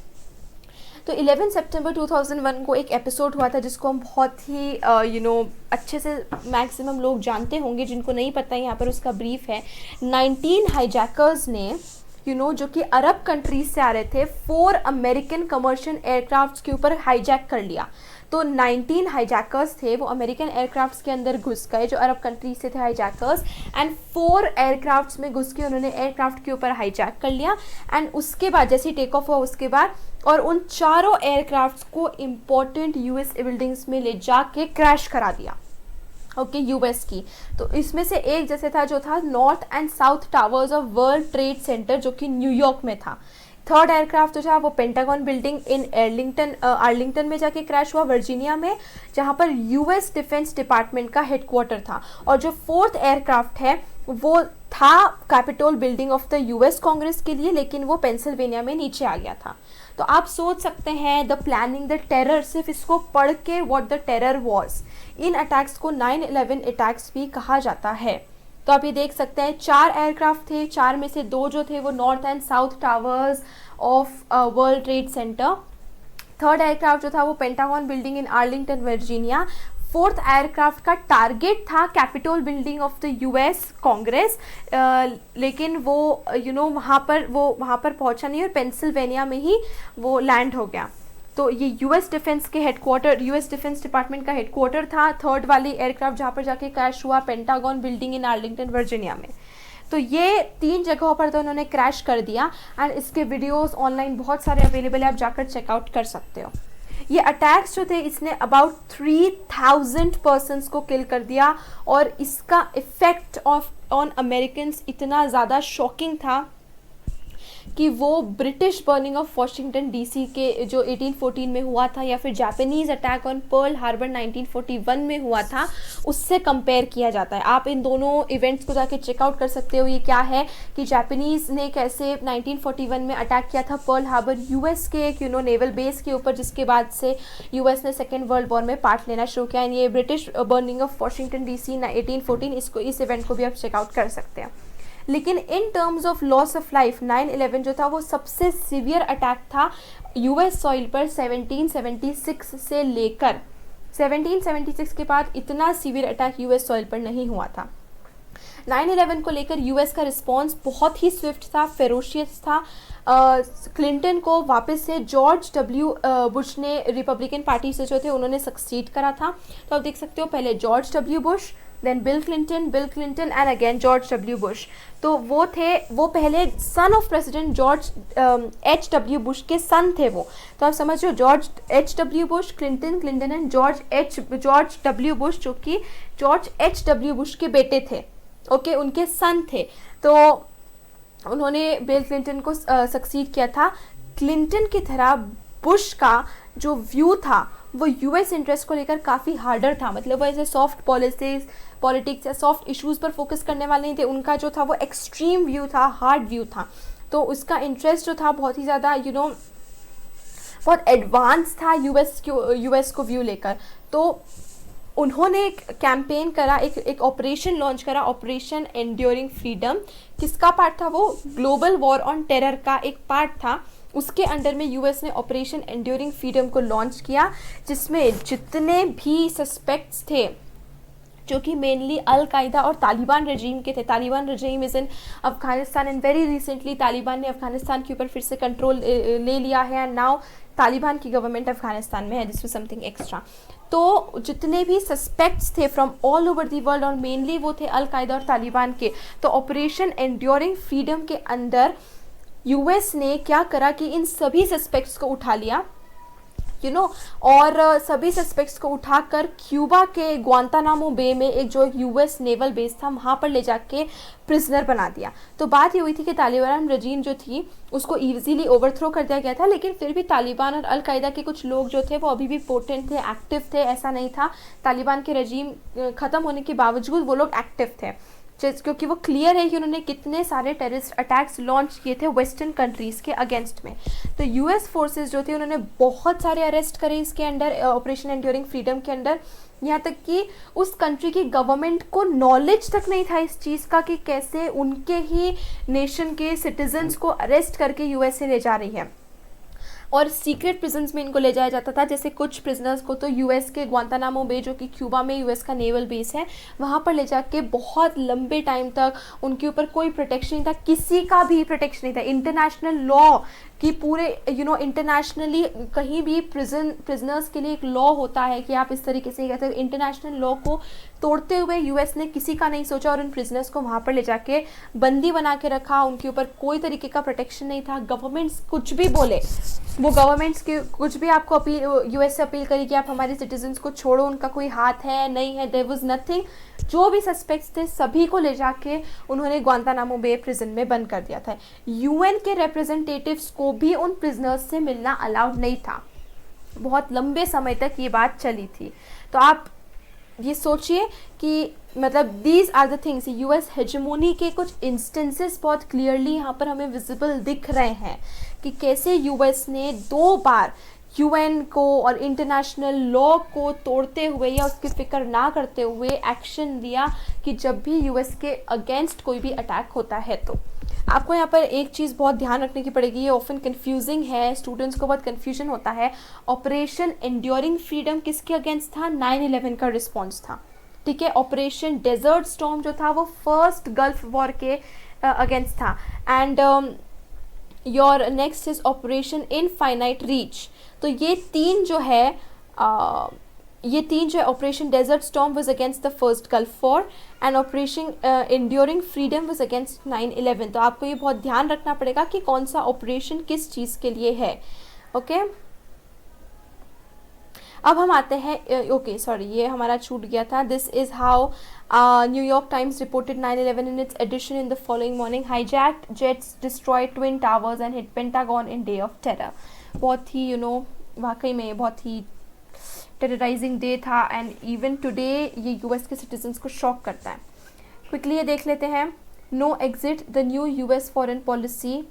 तो 11 सितंबर 2001 को एक एपिसोड हुआ था जिसको हम बहुत ही अच्छे से मैक्सिमम लोग जानते होंगे। जिनको नहीं पता है यहाँ पर उसका ब्रीफ है। 19 हाईजैकर्स ने जो कि अरब कंट्रीज से आ रहे थे, 4 अमेरिकन कमर्शियल एयरक्राफ्ट्स के ऊपर हाईजैक कर लिया। तो 19 हाईजैकर्स थे, वो अमेरिकन एयरक्राफ्ट्स के अंदर घुस गए जो अरब कंट्रीज से थे हाईजैकर्स, एंड 4 एयरक्राफ्ट्स में घुस के उन्होंने एयरक्राफ्ट के ऊपर हाईजैक कर लिया। एंड उसके बाद जैसे ही टेक ऑफ हुआ उसके बाद, और उन चारों एयरक्राफ्ट्स को इम्पोर्टेंट यूएस बिल्डिंग्स में ले जाके क्रैश करा दिया, ओके, यूएस की। तो इसमें से एक जैसे था जो था north and south towers of world trade centre, जो कि न्यूयॉर्क में था। थर्ड एयरक्राफ्ट जो था वो पेंटागन बिल्डिंग इन आर्लिंगटन में जाके क्रैश हुआ, वर्जीनिया में, जहाँ पर यूएस डिफेंस डिपार्टमेंट का हेडक्वार्टर था। और जो फोर्थ एयरक्राफ्ट है वो था Capitol building of the US Congress के लिए, लेकिन वो पेंसिल्वेनिया में नीचे आ गया था। तो आप सोच सकते हैं द प्लानिंग द टेरर, सिर्फ इसको पढ़ के what the terror was. In attacks को 9/11 अटैक्स भी कहा जाता है। तो आप ये देख सकते हैं 4 एयरक्राफ्ट थे, 4 में से 2 जो थे वो north and south towers of world trade centre. Third aircraft जो था वो pentagon building in Arlington Virginia. Fourth aircraft का टारगेट था capital building of the US Congress, लेकिन वो वहाँ पर पहुँचा नहीं और पेंसिल्वेनिया में ही वो लैंड हो गया। तो ये यूएस डिफेंस डिपार्टमेंट का हेडक्वार्टर था। थर्ड वाली एयरक्राफ्ट जहाँ पर जाके क्रैश हुआ pentagon building in Arlington Virginia में। तो ये 3 जगहों पर तो उन्होंने क्रैश कर दिया एंड इसके वीडियोस ऑनलाइन बहुत सारे अवेलेबल है, आप जाकर चेकआउट कर सकते हो। ये अटैक्स जो थे इसने अबाउट 3000 पर्सन्स को किल कर दिया और इसका इफेक्ट ऑन अमेरिकन इतना ज़्यादा शॉकिंग था कि वो British burning of Washington DC के जो 1814 में हुआ था या फिर Japanese attack on Pearl Harbor 1941 में हुआ था उससे कंपेयर किया जाता है। आप इन दोनों इवेंट्स को जाके चेकआउट कर सकते हो। ये क्या है कि जापानीज ने कैसे 1941 में अटैक किया था पर्ल हार्बर यूएस के एक नेवल बेस के ऊपर, जिसके बाद से यूएस ने सेकेंड वर्ल्ड वॉर में पार्ट लेना शुरू किया। एंड ये British burning of Washington DC 1814 इस इवेंट को भी आप चेकआउट कर सकते हैं। लेकिन इन terms of loss of life 9/11 जो था वो सबसे सीवियर अटैक था यूएस सॉइल पर 1776 से लेकर 1776 के बाद इतना सीवियर अटैक यूएस सॉइल पर नहीं हुआ था। 9/11 को लेकर यूएस का रिस्पॉन्स बहुत ही स्विफ्ट था, फेरोशियस था। क्लिंटन को वापस से जॉर्ज डब्ल्यू बुश ने रिपब्लिकन पार्टी से जो थे उन्होंने सक्सीड करा था। तो आप देख सकते हो पहले George W Bush, then Bill Clinton and again George W Bush. तो वो पहले son of president George H.W. Bush के सन थे वो। तो आप समझ लो George H.W. Bush, Clinton and George W Bush जो कि जॉर्ज H.W. बुश के बेटे थे, ओके, उनके सन थे। तो उन्होंने बिल क्लिंटन को सक्सीड किया था। क्लिंटन की तरह बुश का जो व्यू था वो यूएस इंटरेस्ट को लेकर काफ़ी हार्डर था। मतलब वो ऐसे सॉफ्ट पॉलिटिक्स या सॉफ्ट इश्यूज़ पर फोकस करने वाले नहीं थे। उनका जो था वो एक्सट्रीम व्यू था, हार्ड व्यू था। तो उसका इंटरेस्ट जो था बहुत ही ज़्यादा बहुत एडवांस था यूएस को व्यू लेकर। तो उन्होंने एक कैंपेन करा, एक ऑपरेशन लॉन्च करा, ऑपरेशन एंड्योरिंग फ्रीडम। किसका पार्ट था वो? ग्लोबल वॉर ऑन टेरर का एक पार्ट था। उसके अंडर में यूएस ने ऑपरेशन एंड्योरिंग फ्रीडम को लॉन्च किया, जिसमें जितने भी सस्पेक्ट्स थे जो कि मेनली अल कायदा और तालिबान रजीम के थे। Taliban regime is in Afghanistan and very recently Taliban ने अफगानिस्तान के ऊपर फिर से कंट्रोल ले लिया है एंड नाउ तालिबान की गवर्नमेंट अफगानिस्तान में है। This was something extra. तो जितने भी सस्पेक्ट्स थे from all over the world और मेनली वो थे अल कायदा और तालिबान के। तो ऑपरेशन एंड्योरिंग फ्रीडम के अंदर यूएस ने क्या करा कि इन सभी सस्पेक्ट्स को उठा लिया और सभी सस्पेक्ट्स को उठाकर क्यूबा के ग्वांतानामो बे में एक जो यूएस नेवल बेस था वहाँ पर ले जाके प्रिजनर बना दिया। तो बात ये हुई थी कि तालिबान रजीम जो थी उसको इजीली ओवरथ्रो कर दिया गया था, लेकिन फिर भी तालिबान और अल कायदा के कुछ लोग जो थे वो अभी भी पोटेंट थे, एक्टिव थे। ऐसा नहीं था, तालिबान के रजीम ख़त्म होने के बावजूद वो लोग एक्टिव थे, क्योंकि वो क्लियर है कि उन्होंने कितने सारे टेररिस्ट अटैक्स लॉन्च किए थे वेस्टर्न कंट्रीज़ के अगेंस्ट में। तो यूएस फोर्सेस जो थे उन्होंने बहुत सारे अरेस्ट करे इसके अंडर, ऑपरेशन एंड्योरिंग फ्रीडम के अंडर। यहाँ तक कि उस कंट्री की गवर्नमेंट को नॉलेज तक नहीं था इस चीज़ का कि कैसे उनके ही नेशन के सिटीजन्स को अरेस्ट करके यूएस से ले जा रही है और सीक्रेट प्रिजन्स में इनको ले जाया जाता था। जैसे कुछ प्रिजनर्स को तो यूएस के ग्वांतानामो बे जो कि क्यूबा में यूएस का नेवल बेस है वहाँ पर ले जाके बहुत लंबे टाइम तक उनके ऊपर कोई प्रोटेक्शन नहीं था, किसी का भी प्रोटेक्शन नहीं था। इंटरनेशनल लॉ कि पूरे इंटरनेशनली कहीं भी प्रिजनर्स के लिए एक लॉ होता है कि आप इस तरीके से कहते हो। इंटरनेशनल लॉ को तोड़ते हुए यूएस ने किसी का नहीं सोचा और उन प्रिजनर्स को वहाँ पर ले जाके बंदी बना के रखा। उनके ऊपर कोई तरीके का प्रोटेक्शन नहीं था। गवर्नमेंट्स कुछ भी बोले, वो गवर्नमेंट्स के कुछ भी आपको यूएस से अपील करी कि आप हमारे सिटीजन्स को छोड़ो, उनका कोई हाथ है नहीं है, देयर वाज नथिंग। जो भी सस्पेक्ट्स थे सभी को ले जाके उन्होंने ग्वांतानामो बे प्रिजन में बंद कर दिया था। यूएन के रिप्रेजेंटेटिव्स को भी उन प्रिजनर्स से मिलना अलाउड नहीं था। बहुत लंबे समय तक ये बात चली थी। तो आप ये सोचिए कि मतलब these are the things, US hegemony के कुछ इंस्टेंसेस बहुत क्लियरली यहाँ पर हमें विजिबल दिख रहे हैं कि कैसे यूएस ने 2 बार यूएन को और इंटरनेशनल लॉ को तोड़ते हुए या उसकी फिक्र ना करते हुए एक्शन लिया कि जब भी यूएस के अगेंस्ट कोई भी अटैक होता है। तो आपको यहाँ पर एक चीज़ बहुत ध्यान रखने की पड़ेगी, ये ऑफन कंफ्यूजिंग है, स्टूडेंट्स को बहुत कंफ्यूजन होता है। ऑपरेशन एंड्योरिंग फ्रीडम किसके अगेंस्ट था? 9/11 का रिस्पॉन्स था, ठीक है। ऑपरेशन डेजर्ट स्टॉर्म जो था वो फर्स्ट गल्फ वॉर के अगेंस्ट था। And your next is operation infinite reach. तो ये तीन जो है operation desert storm was against the first gulf war and operation enduring freedom was against 9/11। तो आपको ये बहुत ध्यान रखना पड़ेगा कि कौन सा ऑपरेशन किस चीज़ के लिए है, ओके। अब हम आते हैं, ओके सॉरी ये हमारा छूट गया था। This is how New York Times reported 9/11 in its edition in the following morning. Hijacked jets destroyed Twin Towers and hit Pentagon in day of terror. बहुत ही वाकई में बहुत ही टेरराइजिंग डे था एंड इवन टुडे ये यूएस के citizens को शॉक करता है। क्विकली ये देख लेते हैं। No exit the new US foreign policy,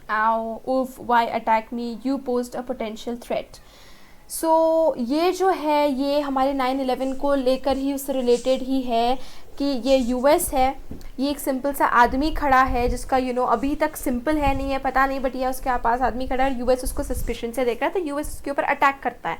why attack me, you posed a potential threat. सो ये जो है ये हमारे 9/11 को लेकर ही, उससे रिलेटेड ही है कि ये यूएस है, ये एक सिंपल सा आदमी खड़ा है जिसका अभी तक सिंपल है नहीं है, पता नहीं, बट ये उसके पास आदमी खड़ा है, यूएस उसको सस्पिशन से देख रहा है, तो यूएस उसके ऊपर अटैक करता है।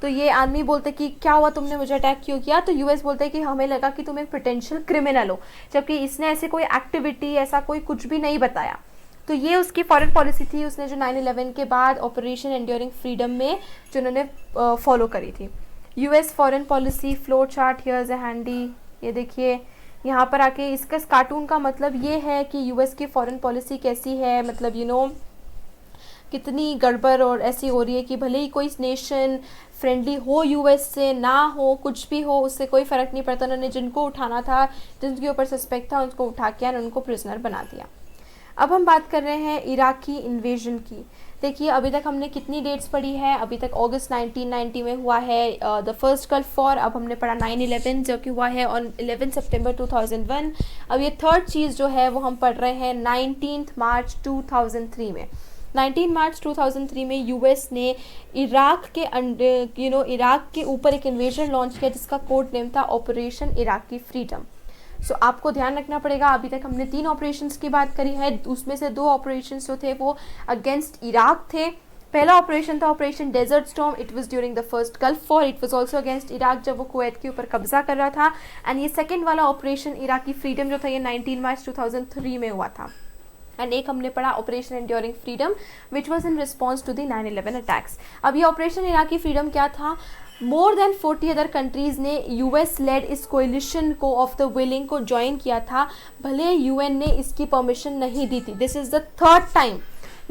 तो ये आदमी बोलते कि क्या हुआ, तुमने मुझे अटैक क्यों किया? तो यूएस बोलते हैं कि हमें लगा कि तुम एक पोटेंशियल क्रिमिनल हो, जबकि इसने ऐसे कोई एक्टिविटी, ऐसा कोई कुछ भी नहीं बताया। तो ये उसकी फॉरेन पॉलिसी थी, उसने जो 9/11 के बाद ऑपरेशन एंड्योरिंग फ्रीडम में जो उन्होंने फॉलो करी थी। US foreign policy flow chart, here's a handy. ये देखिए यहाँ पर आके इसका कार्टून का मतलब ये है कि यूएस की फॉरेन पॉलिसी कैसी है, मतलब कितनी गड़बड़ और ऐसी हो रही है कि भले ही कोई नेशन फ्रेंडली हो यूएस से, ना हो, कुछ भी हो, उससे कोई फ़र्क नहीं पड़ता। उन्होंने जिनको उठाना था, जिनके ऊपर सस्पेक्ट था, उनको उठा के उनको प्रिजनर बना दिया। अब हम बात कर रहे हैं इराकी इन्वेजन की। देखिए अभी तक हमने कितनी डेट्स पढ़ी है, अभी तक अगस्त 1990 में हुआ है द फर्स्ट गल्फ वॉर। अब हमने पढ़ा 9/11 जो कि हुआ है ऑन 11 सितंबर 2001। अब ये थर्ड चीज़ जो है वो हम पढ़ रहे हैं 19 मार्च 2003 में। 19 मार्च 2003 में यूएस ने इराक के इराक के ऊपर एक इन्वेजन लॉन्च किया जिसका कोड नेम था ऑपरेशन इराकी फ्रीडम। सो आपको ध्यान रखना पड़ेगा, अभी तक हमने 3 ऑपरेशंस की बात करी है, उसमें से 2 ऑपरेशंस जो थे वो अगेंस्ट इराक थे। पहला ऑपरेशन था operation desert storm, it was during the first gulf war, it was also against Iraq जब वो कुवैत के ऊपर कब्जा कर रहा था। एंड ये सेकंड वाला ऑपरेशन इराकी फ्रीडम जो था ये 19 मार्च 2003 में हुआ था। एंड एक हमने पढ़ा operation enduring freedom which was in response to the 9/11 attacks. अब ये ऑपरेशन इराकी फ्रीडम क्या था? मोर देन 40 अदर कंट्रीज़ ने यूएस लेड इस कोलिशन को ऑफ द विलिंग को ज्वाइन किया था, भले यूएन ने इसकी परमिशन नहीं दी थी। This is the third time.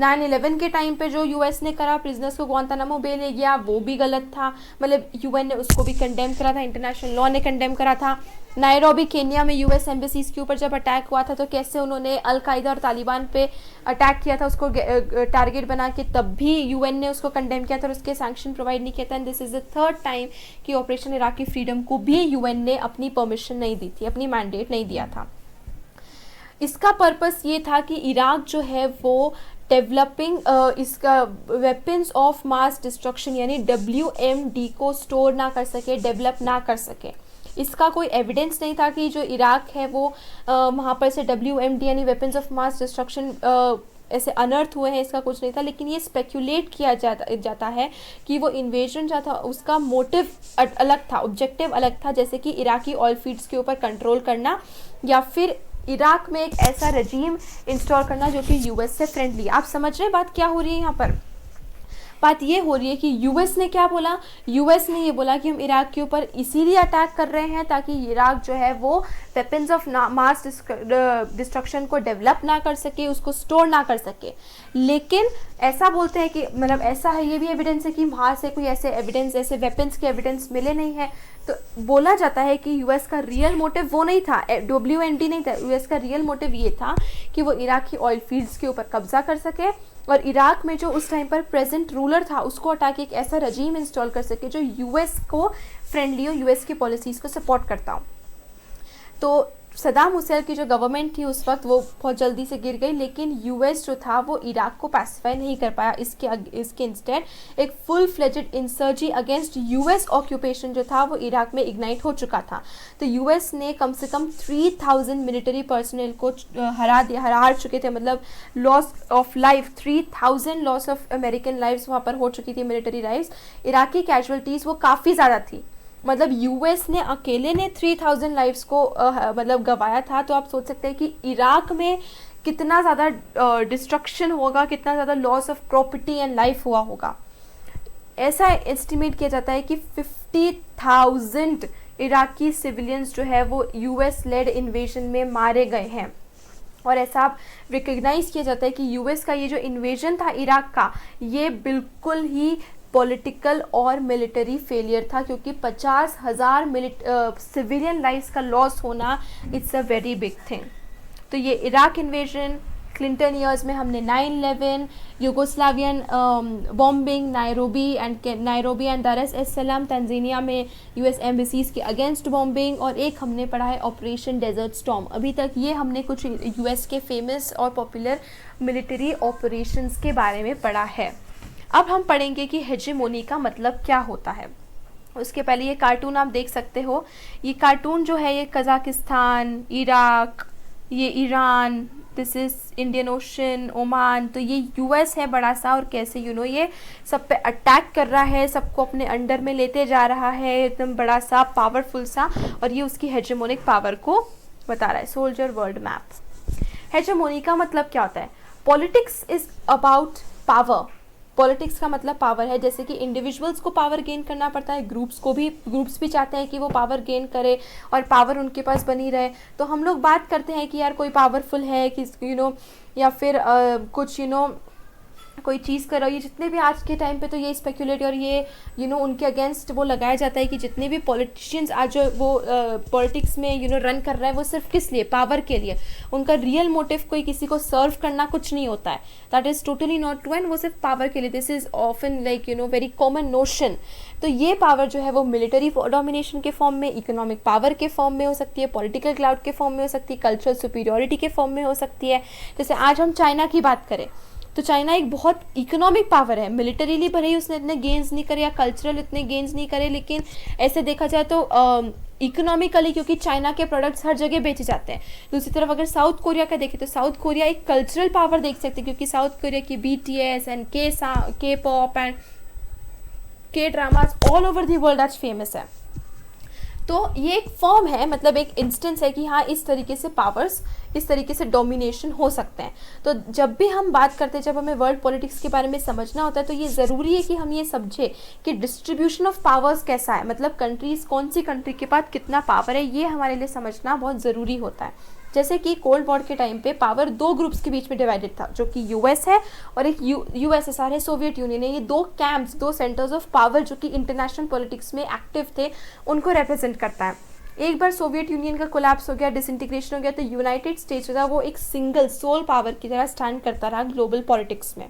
9/11 के टाइम पे जो यूएस ने करा, प्रिजनर्स को ग्वांतानामो बे ले गया, वो भी गलत था, मतलब यूएन ने उसको भी कंडेम करा था, इंटरनेशनल लॉ ने कंडेम करा था। नायरोबी केन्या में यूएस एम्बेसीज के ऊपर जब अटैक हुआ था तो कैसे उन्होंने अलकायदा और तालिबान पे अटैक किया था, उसको टारगेट बना के, तब भी यूएन ने उसको कंडेम किया था और उसके सैंक्शन प्रोवाइड नहीं किया था। And this is the third time कि ऑपरेशन इराकी फ्रीडम को भी यूएन ने अपनी परमिशन नहीं दी थी, अपनी मैंडेट नहीं दिया था। इसका पर्पस ये था कि इराक जो है वो डेवलपिंग इसका वेपन्स ऑफ मास डिस्ट्रक्शन यानी WMD को स्टोर ना कर सके, डेवलप ना कर सके। इसका कोई एविडेंस नहीं था कि जो इराक है वो वहाँ पर से WMD यानी वेपन्स ऑफ मास डिस्ट्रक्शन ऐसे अनर्थ हुए हैं, इसका कुछ नहीं था। लेकिन ये स्पेक्यूलेट किया जाता है कि वो इन्वेजन जो था उसका मोटिव अलग था, ऑब्जेक्टिव अलग था, जैसे कि इराकी ऑयल फील्ड्स के ऊपर कंट्रोल करना या फिर इराक में एक ऐसा रजीम इंस्टॉल करना जो कि यूएस से फ्रेंडली। आप समझ रहे हैं बात क्या हो रही है यहाँ पर? बात ये हो रही है कि यूएस ने क्या बोला, यूएस ने ये बोला कि हम इराक के ऊपर इसीलिए अटैक कर रहे हैं ताकि इराक जो है वो वेपन्स ऑफ मास डिस्ट्रक्शन को डेवलप ना कर सके, उसको स्टोर ना कर सके। लेकिन ऐसा बोलते हैं कि मतलब ऐसा है, ये भी एविडेंस है कि वहाँ से कोई ऐसे एविडेंस, ऐसे वेपन्स के एविडेंस मिले नहीं है। तो बोला जाता है कि यूएस का रियल मोटिव वो नहीं था, WMD नहीं था, यूएस का रियल मोटिव ये था कि वो इराक की ऑयल फील्ड्स के ऊपर कब्जा कर सके और इराक में जो उस टाइम पर प्रेजेंट रूलर था उसको हटा के एक ऐसा रजीम इंस्टॉल कर सके जो यूएस को फ्रेंडली हो, यूएस की पॉलिसीज़ को सपोर्ट करता हो। तो सदाम हुसैन की जो गवर्नमेंट थी उस वक्त वो बहुत जल्दी से गिर गई, लेकिन यूएस जो था वो इराक को पैसिफाई नहीं कर पाया। इसके इंस्टेड एक full fledged insurgency against US occupation जो था वो इराक में इग्नाइट हो चुका था। तो यूएस ने कम से कम 3000 मिलिट्री पर्सनल को हार चुके थे, मतलब loss of life 3000 loss of American lives वहाँ पर हो चुकी थी, मिलिट्री लाइव्स। इराकी कैजुअलिटीज़ वो काफ़ी ज़्यादा थी, मतलब यूएस ने अकेले ने 3000 लाइव्स को मतलब गंवाया था। तो आप सोच सकते हैं कि इराक में कितना ज़्यादा डिस्ट्रक्शन होगा, कितना ज़्यादा loss of property and life हुआ होगा। ऐसा एस्टिमेट किया जाता है कि 50,000 इराकी सिविलियंस जो है वो यूएस लेड इन्वेजन में मारे गए हैं। और ऐसा आप रिकग्नाइज किया जाता है कि यूएस का ये जो इन्वेजन था इराक का, ये बिल्कुल ही पॉलिटिकल और मिलिट्री फेलियर था, क्योंकि 50,000 सिविलियन लाइफ्स का लॉस होना it's a very big thing. तो ये इराक इन्वेजन, क्लिंटन ईयर्स में हमने 9/11, यूगोस्लावियन bombing, Nairobi and Dar es Salaam Tanzania में यूएस एम्बेसीज के अगेंस्ट बॉम्बिंग, और एक हमने पढ़ा है ऑपरेशन डेजर्ट स्टॉर्म। अभी तक ये हमने कुछ यूएस के फेमस और पॉपुलर मिलिट्री ऑपरेशंस के बारे में पढ़ा है। अब हम पढ़ेंगे कि हेजेमोनी का मतलब क्या होता है। उसके पहले ये कार्टून आप देख सकते हो। ये कार्टून जो है ये कज़ाकिस्तान, इराक, ये Iran, this is Indian ocean, Oman, तो ये यूएस है बड़ा सा, और कैसे ये सब पे अटैक कर रहा है, सबको अपने अंडर में लेते जा रहा है, एकदम बड़ा सा पावरफुल सा, और ये उसकी हेजेमोनिक पावर को बता रहा है। Soldier world map. हेजेमोनी का मतलब क्या होता है? Politics is about power. Politics का मतलब पावर है। जैसे कि इंडिविजुअल्स को पावर गेन करना पड़ता है, ग्रुप्स भी चाहते हैं कि वो पावर गेन करे और पावर उनके पास बनी रहे। तो हम लोग बात करते हैं कि यार कोई पावरफुल है कि या फिर कुछ कोई चीज़ कर रहा हो। ये जितने भी आज के टाइम पे तो ये स्पेकुलेट और ये उनके अगेंस्ट वो लगाया जाता है कि जितने भी पॉलिटिशियंस आज जो वो पॉलिटिक्स में रन कर रहा है वो सिर्फ किस लिए? पावर के लिए। उनका रियल मोटिव कोई किसी को सर्व करना कुछ नहीं होता है। That is totally not true, and वो सिर्फ पावर के लिए। This is often like very common notion. तो ये पावर जो है वो मिलिट्री डोमिनेशन के फॉर्म में, इकोनॉमिक पावर के फॉर्म में हो सकती है, पॉलिटिकल क्लाउड के फॉर्म में हो सकती है, कल्चरल सुपीरियॉरिटी के फॉर्म में हो सकती है। जैसे आज हम चाइना की बात करें तो चाइना एक बहुत इकोनॉमिक पावर है। मिलिटरीली भले ही उसने इतने गेन्स नहीं करे या कल्चरल इतने गेन्स नहीं करे, लेकिन ऐसे देखा जाए तो इकोनॉमिकली, क्योंकि चाइना के प्रोडक्ट्स हर जगह बेचे जाते हैं। दूसरी तरफ अगर साउथ कोरिया का देखें तो साउथ कोरिया एक कल्चरल पावर देख सकते हैं, क्योंकि साउथ कोरिया की BTS एंड के पॉप एंड के dramas all over the world आज फेमस है। तो ये एक फॉर्म है, मतलब एक इंस्टेंस है कि हाँ इस तरीके से पावर्स, इस तरीके से डोमिनेशन हो सकते हैं। तो जब भी हम बात करते हैं, जब हमें वर्ल्ड पॉलिटिक्स के बारे में समझना होता है, तो ये ज़रूरी है कि हम ये समझे कि डिस्ट्रीब्यूशन ऑफ पावर्स कैसा है, मतलब कंट्रीज़, कौन सी कंट्री के पास कितना पावर है, ये हमारे लिए समझना बहुत ज़रूरी होता है। जैसे कि कोल्ड वॉर के टाइम पे पावर दो ग्रुप्स के बीच में डिवाइडेड था, जो कि यूएस है और एक यूएसएसआर है, सोवियत यूनियन है। ये दो कैंप्स, दो सेंटर्स ऑफ पावर जो कि इंटरनेशनल पॉलिटिक्स में एक्टिव थे, उनको रिप्रेजेंट करता है। एक बार सोवियत यूनियन का कोलैप्स हो गया, डिसइंटीग्रेशन हो गया, तो यूनाइटेड स्टेट्स था वो एक सिंगल सोल पावर की तरह स्टैंड करता रहा ग्लोबल पॉलिटिक्स में।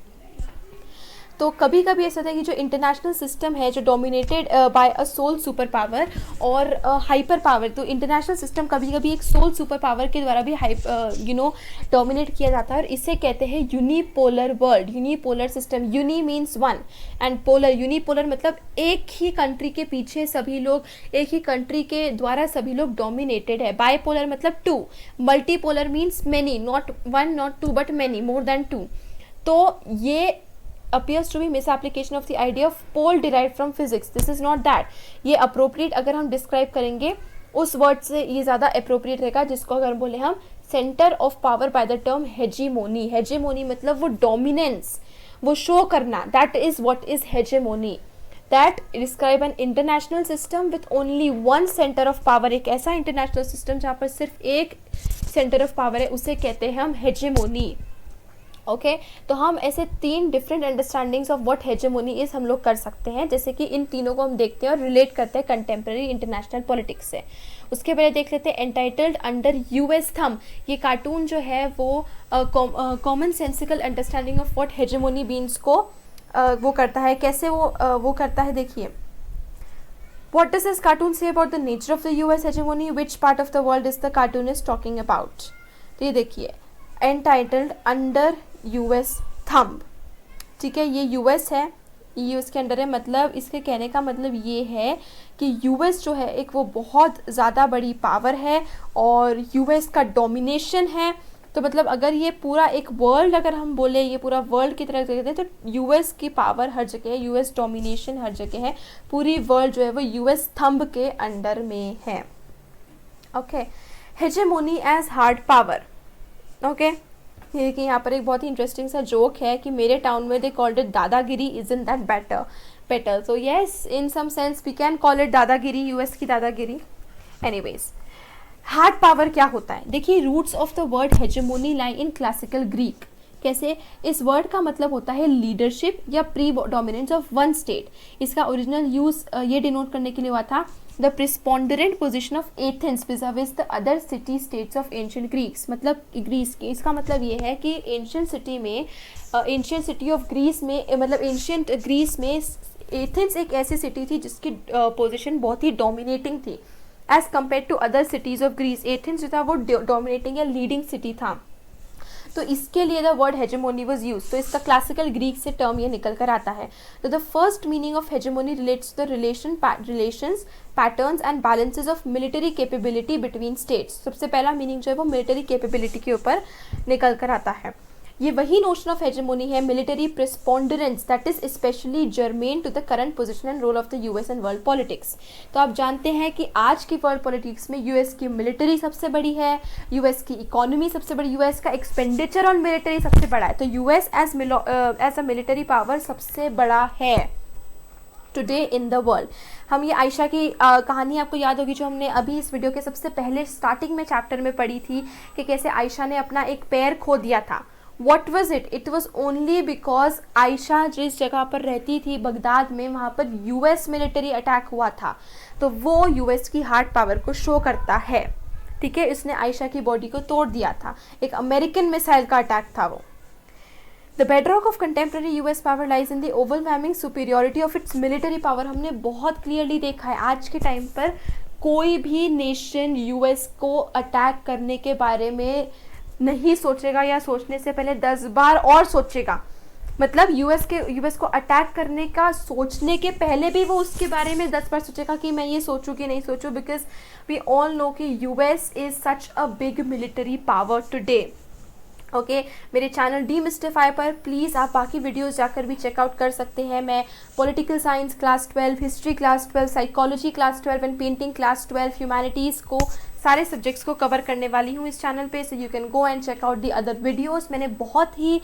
तो कभी कभी ऐसा था कि जो इंटरनेशनल सिस्टम है जो dominated by a sole super power और हाइपर पावर, तो इंटरनेशनल सिस्टम कभी कभी एक सोल सुपर पावर के द्वारा भी डोमिनेट किया जाता है, और इसे कहते हैं unipolar world, unipolar system. Uni means one and polar, unipolar मतलब एक ही कंट्री के पीछे सभी लोग, एक ही कंट्री के द्वारा सभी लोग डोमिनेटेड है। बाइपोलर मतलब two, multipolar means many, not one not two but many, more than two. तो ये appears to be misapplication of the idea of pole derived from physics. This is not that. ये appropriate अगर हम describe करेंगे उस word से ये ज़्यादा appropriate रहेगा, जिसको अगर बोले हम center of power by the term hegemony. hegemony मतलब वो dominance, वो show करना, that is what is hegemony. That describe an international system with only one center of power. एक ऐसा international system जहाँ पर सिर्फ एक center of power है, उसे कहते हैं हम hegemony. ओके तो हम ऐसे तीन different understandings of what hegemony is हम लोग कर सकते हैं, जैसे कि इन तीनों को हम देखते हैं और रिलेट करते हैं कंटेम्प्रेरी इंटरनेशनल पॉलिटिक्स से। उसके पहले देख लेते हैं एंटाइटल्ड अंडर यूएस थंब। ये कार्टून जो है वो common sensical understanding of what hegemony means को वो करता है। कैसे वो करता है देखिए, What does this cartoon say about the nature of the US hegemony? Which part of the world is the cartoonist talking about? तो ये देखिए, entitled Under US Thumb, ठीक है, ये यूएस है, ये उसके अंडर है, मतलब इसके कहने का मतलब ये है कि यूएस जो है एक वो बहुत ज़्यादा बड़ी पावर है और यूएस का डोमिनेशन है। तो मतलब अगर ये पूरा एक वर्ल्ड, अगर हम बोले ये पूरा वर्ल्ड की तरह देखते हैं तो यूएस की पावर हर जगह है, यूएस डोमिनेशन हर जगह है, पूरी वर्ल्ड जो है वो यूएस थंब के अंडर में है। Okay, hegemony as hard power. Okay, ये देखिए यहाँ पर एक बहुत ही इंटरेस्टिंग सा जोक है कि मेरे टाउन में दे कॉल्ड इट दादागिरी, isn't that better? So yes, in some sense we can call it दादागिरी, यूएस की दादागिरी। एनीवेज, हार्ड पावर क्या होता है? देखिए, roots of the word hegemony lie in classical Greek. कैसे? इस वर्ड का मतलब होता है लीडरशिप या predominance of one state. इसका ओरिजिनल यूज ये डिनोट करने के लिए हुआ था the preponderant position of Athens विज़ the other city states of ancient Greeks. मतलब ग्रीस के, इसका मतलब ये है कि एंशिएंट सिटी में, एंशिएंट सिटी ऑफ ग्रीस में, मतलब एंशिएंट ग्रीस में एथेंस एक ऐसी सिटी थी जिसकी पोजिशन बहुत ही डोमिनेटिंग थी as compare to other cities of Greece. Athens जो था वो डोमिनेटिंग या लीडिंग सिटी था, तो इसके लिए the word hegemony was use. तो इसका क्लासिकल ग्रीक से टर्म ये निकल कर आता है। तो the first meaning of hegemony relates the relations, patterns and balances of military capability between states. सबसे पहला मीनिंग जो है वो मिलिट्री कैपेबिलिटी के ऊपर निकल कर आता है। ये वही नोशन ऑफ हेजेमोनी है, military preponderance, that is especially germane to the current position and role of the US and world politics. तो आप जानते हैं कि आज की वर्ल्ड पॉलिटिक्स में यूएस की मिलिट्री सबसे बड़ी है, यूएस की इकोनॉमी सबसे बड़ी, यूएस का एक्सपेंडिचर ऑन मिलिट्री सबसे बड़ा है। तो US as a military power सबसे बड़ा है टुडे इन द वर्ल्ड। हम ये आयशा की कहानी आपको याद होगी जो हमने अभी इस वीडियो के सबसे पहले स्टार्टिंग में चैप्टर में पढ़ी थी कि कैसे आयशा ने अपना एक पैर खो दिया था। What was it? It was only because Ayesha जिस जगह पर रहती थी बगदाद में, वहाँ पर यूएस मिलिट्री अटैक हुआ था। तो वो यूएस की हार्ड पावर को शो करता है, ठीक है। इसने आयशा की बॉडी को तोड़ दिया था, एक अमेरिकन मिसाइल का अटैक था वो। The bedrock of contemporary US power lies in the overwhelming superiority of its military power. हमने बहुत क्लियरली देखा है आज के टाइम पर कोई भी नेशन यूएस को अटैक करने के बारे में नहीं सोचेगा या सोचने से पहले 10 बार और सोचेगा। मतलब यूएस को अटैक करने का सोचने के पहले भी वो उसके बारे में 10 बार सोचेगा कि मैं ये सोचूं कि नहीं सोचूं, बिकॉज वी ऑल नो कि US is such a big military power today. Okay, मेरे चैनल डीमिस्टिफाई पर प्लीज़ आप बाकी वीडियोस जाकर भी चेकआउट कर सकते हैं। मैं political science class 12, history class 12, psychology class 12 and painting class 12, humanities को, सारे सब्जेक्ट्स को कवर करने वाली हूँ इस चैनल पे। So you can go and check out the other videos. मैंने बहुत ही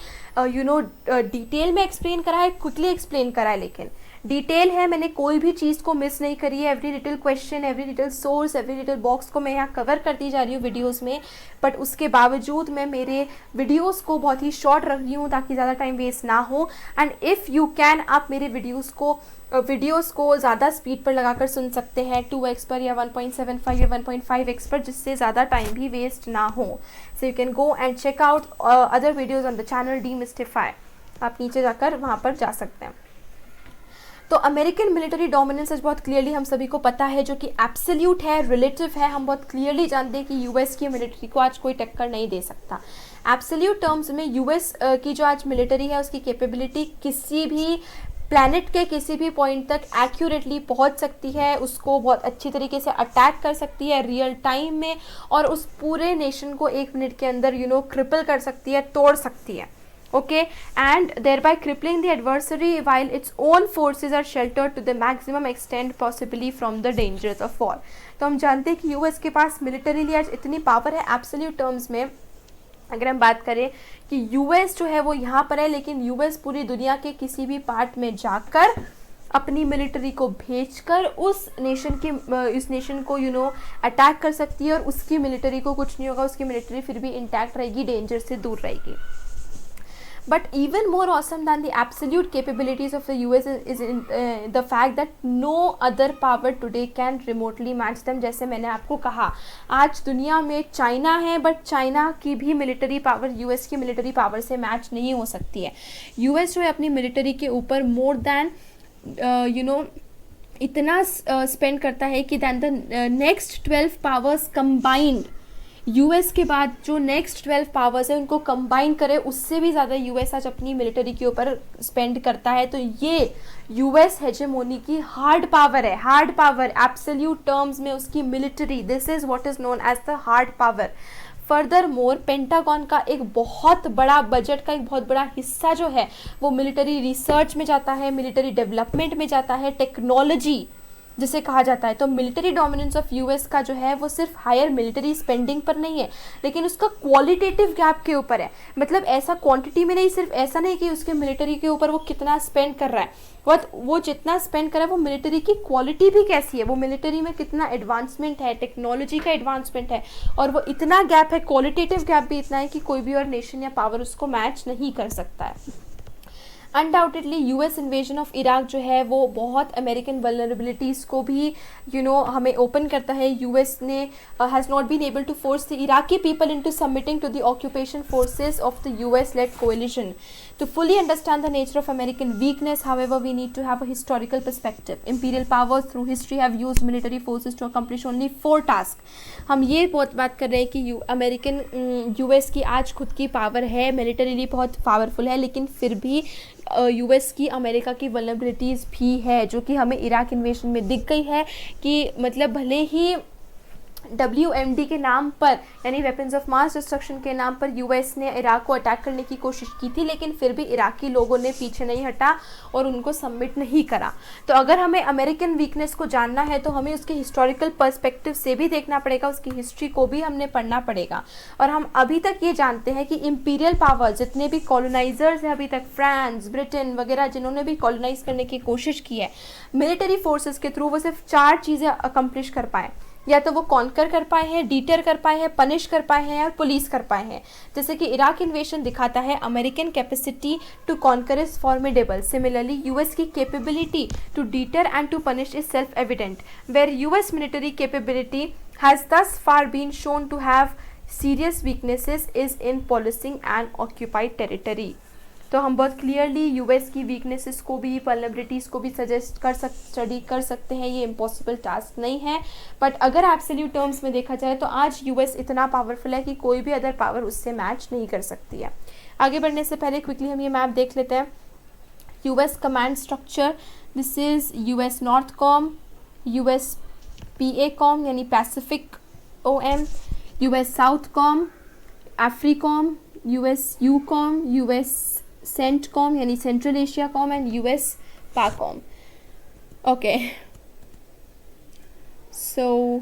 डिटेल में एक्सप्लेन करा है, क्विकली एक्सप्लेन करा है, लेकिन डिटेल है, मैंने कोई भी चीज़ को मिस नहीं करी है। Every little question, every little source, every little box को मैं यहाँ कवर करती जा रही हूँ वीडियोस में। बट उसके बावजूद मैं मेरे वीडियोस को बहुत ही शॉर्ट रख रही हूँ ताकि ज़्यादा टाइम वेस्ट ना हो। एंड इफ़ यू कैन, आप मेरे वीडियोस को ज़्यादा स्पीड पर लगाकर सुन सकते हैं, 2x पर या 1.75 या 1.5x पर, जिससे ज़्यादा टाइम भी वेस्ट ना हो। So you can go and check out other videos on the channel demystify. आप नीचे जाकर वहाँ पर जा सकते हैं। तो अमेरिकन मिलिट्री डोमिनेंस आज बहुत क्लियरली हम सभी को पता है, जो कि एब्सोल्यूट है, रिलेटिव है। हम बहुत क्लियरली जानते हैं कि यूएस की मिलिट्री को आज कोई टक्कर नहीं दे सकता। एब्सोल्यूट टर्म्स में यूएस की जो आज मिलिट्री है उसकी कैपेबिलिटी किसी भी प्लैनेट के किसी भी पॉइंट तक एक्यूरेटली पहुंच सकती है, उसको बहुत अच्छी तरीके से अटैक कर सकती है रियल टाइम में, और उस पूरे नेशन को 1 मिनट के अंदर क्रिपल कर सकती है, तोड़ सकती है। Okay, and thereby crippling the adversary while its own forces are sheltered to the maximum extent possibly from the dangers of war। तो हम जानते हैं कि यूएस के पास मिलिटरीली आज इतनी पावर है। एब्सोल्यूट टर्म्स में अगर हम बात करें कि यूएस जो है वो यहाँ पर है, लेकिन यूएस पूरी दुनिया के किसी भी पार्ट में जाकर अपनी मिलिट्री को भेजकर उस नेशन को अटैक कर सकती है, और उसकी मिलिट्री को कुछ नहीं होगा, उसकी मिलिट्री फिर भी इंटैक्ट रहेगी, डेंजर से दूर रहेगी। But even more awesome than the absolute capabilities of the US is the fact that no other power today can remotely match them। जैसे मैंने आपको कहा, आज दुनिया में चाइना है, बट चाइना की भी मिलिट्री पावर यूएस की मिलिट्री पावर से मैच नहीं हो सकती है। यूएस जो है अपनी मिलिट्री के ऊपर more than इतना स्पेंड करता है कि than the next 12 powers combined, US के बाद जो नेक्स्ट 12 पावर्स है उनको कंबाइन करे उससे भी ज़्यादा यूएस आज अपनी मिलिट्री के ऊपर स्पेंड करता है। तो ये यूएस हेजेमोनी की हार्ड पावर है, हार्ड पावर एब्सोल्यूट टर्म्स में उसकी military, this is what is known as the hard power. Furthermore Pentagon का एक बहुत बड़ा बजट का एक बहुत बड़ा हिस्सा जो है वो मिलिट्री रिसर्च में जाता है, मिलिट्री डेवलपमेंट में जाता है, टेक्नोलॉजी जिसे कहा जाता है। तो मिलिट्री डोमिनेंस ऑफ यूएस का जो है वो सिर्फ हायर मिलिट्री स्पेंडिंग पर नहीं है, लेकिन उसका क्वालिटेटिव गैप के ऊपर है। मतलब ऐसा क्वांटिटी में नहीं, सिर्फ ऐसा नहीं कि उसके मिलिट्री के ऊपर वो कितना स्पेंड कर रहा है, बट वो जितना स्पेंड कर रहा है वो मिलिट्री की क्वालिटी भी कैसी है, वो मिलिट्री में कितना एडवांसमेंट है, टेक्नोलॉजी का एडवांसमेंट है, और वो इतना गैप है, क्वालिटेटिव गैप भी इतना है कि कोई भी और नेशन या पावर उसको मैच नहीं कर सकता है। Undoubtedly US invasion of Iraq जो है वो बहुत अमेरिकन वल्नरेबिलिटीज़ को भी हमें ओपन करता है। यूएस ने has not been able to force the Iraqi people into submitting to the occupation forces of the US led coalition. To fully understand the nature of American weakness, however, we need to have a historical perspective. Imperial powers through history have used military forces to accomplish only 4 tasks. हम ये बहुत बात कर रहे हैं कि American US की आज खुद की पावर है, मिलिटरीली बहुत पावरफुल है, लेकिन फिर भी यूएस की अमेरिका की वल्नरेबिलिटीज़ भी है, जो कि हमें इराक इन्वेशन में दिख गई है कि मतलब भले ही WMD के नाम पर यानी वेपन्स ऑफ मास डिस्ट्रक्शन के नाम पर यूएस ने इराक को अटैक करने की कोशिश की थी, लेकिन फिर भी इराकी लोगों ने पीछे नहीं हटा और उनको सबमिट नहीं करा। तो अगर हमें अमेरिकन वीकनेस को जानना है तो हमें उसके हिस्टोरिकल पर्सपेक्टिव से भी देखना पड़ेगा, उसकी हिस्ट्री को भी हमने पढ़ना पड़ेगा। और हम अभी तक ये जानते हैं कि इम्पीरियल पावर जितने भी कॉलोनाइजर्स हैं अभी तक, फ्रांस, ब्रिटेन वगैरह जिन्होंने भी कॉलोनाइज करने की कोशिश की है मिलिट्री फोर्सेस के थ्रू, वो सिर्फ 4 चीज़ें अकम्प्लिश कर पाए। या तो वो कॉन्कर कर पाए हैं, डीटर कर पाए हैं, पनिश कर पाए हैं और पुलिस कर पाए हैं। जैसे कि इराक इन्वेशन दिखाता है American capacity to conquer is formidable. Similarly US की capability to deter and to punish is self evident, where US military capability has thus far been shown to have serious weaknesses is in policing and occupied territory. तो हम बहुत clearly US की weaknesses को भी, vulnerabilities को भी study कर सकते हैं। ये इम्पॉसिबल टास्क नहीं है, बट अगर एब्सोल्यूट टर्म्स में देखा जाए तो आज यूएस इतना पावरफुल है कि कोई भी अदर पावर उससे मैच नहीं कर सकती है। आगे बढ़ने से पहले क्विकली हम ये मैप देख लेते हैं। US command structure, this is US north com, US PA com यानी Pacific OM, US south com, Africom, US U com, US CENTCOM यानी central Asia com and US PACOM. Okay, so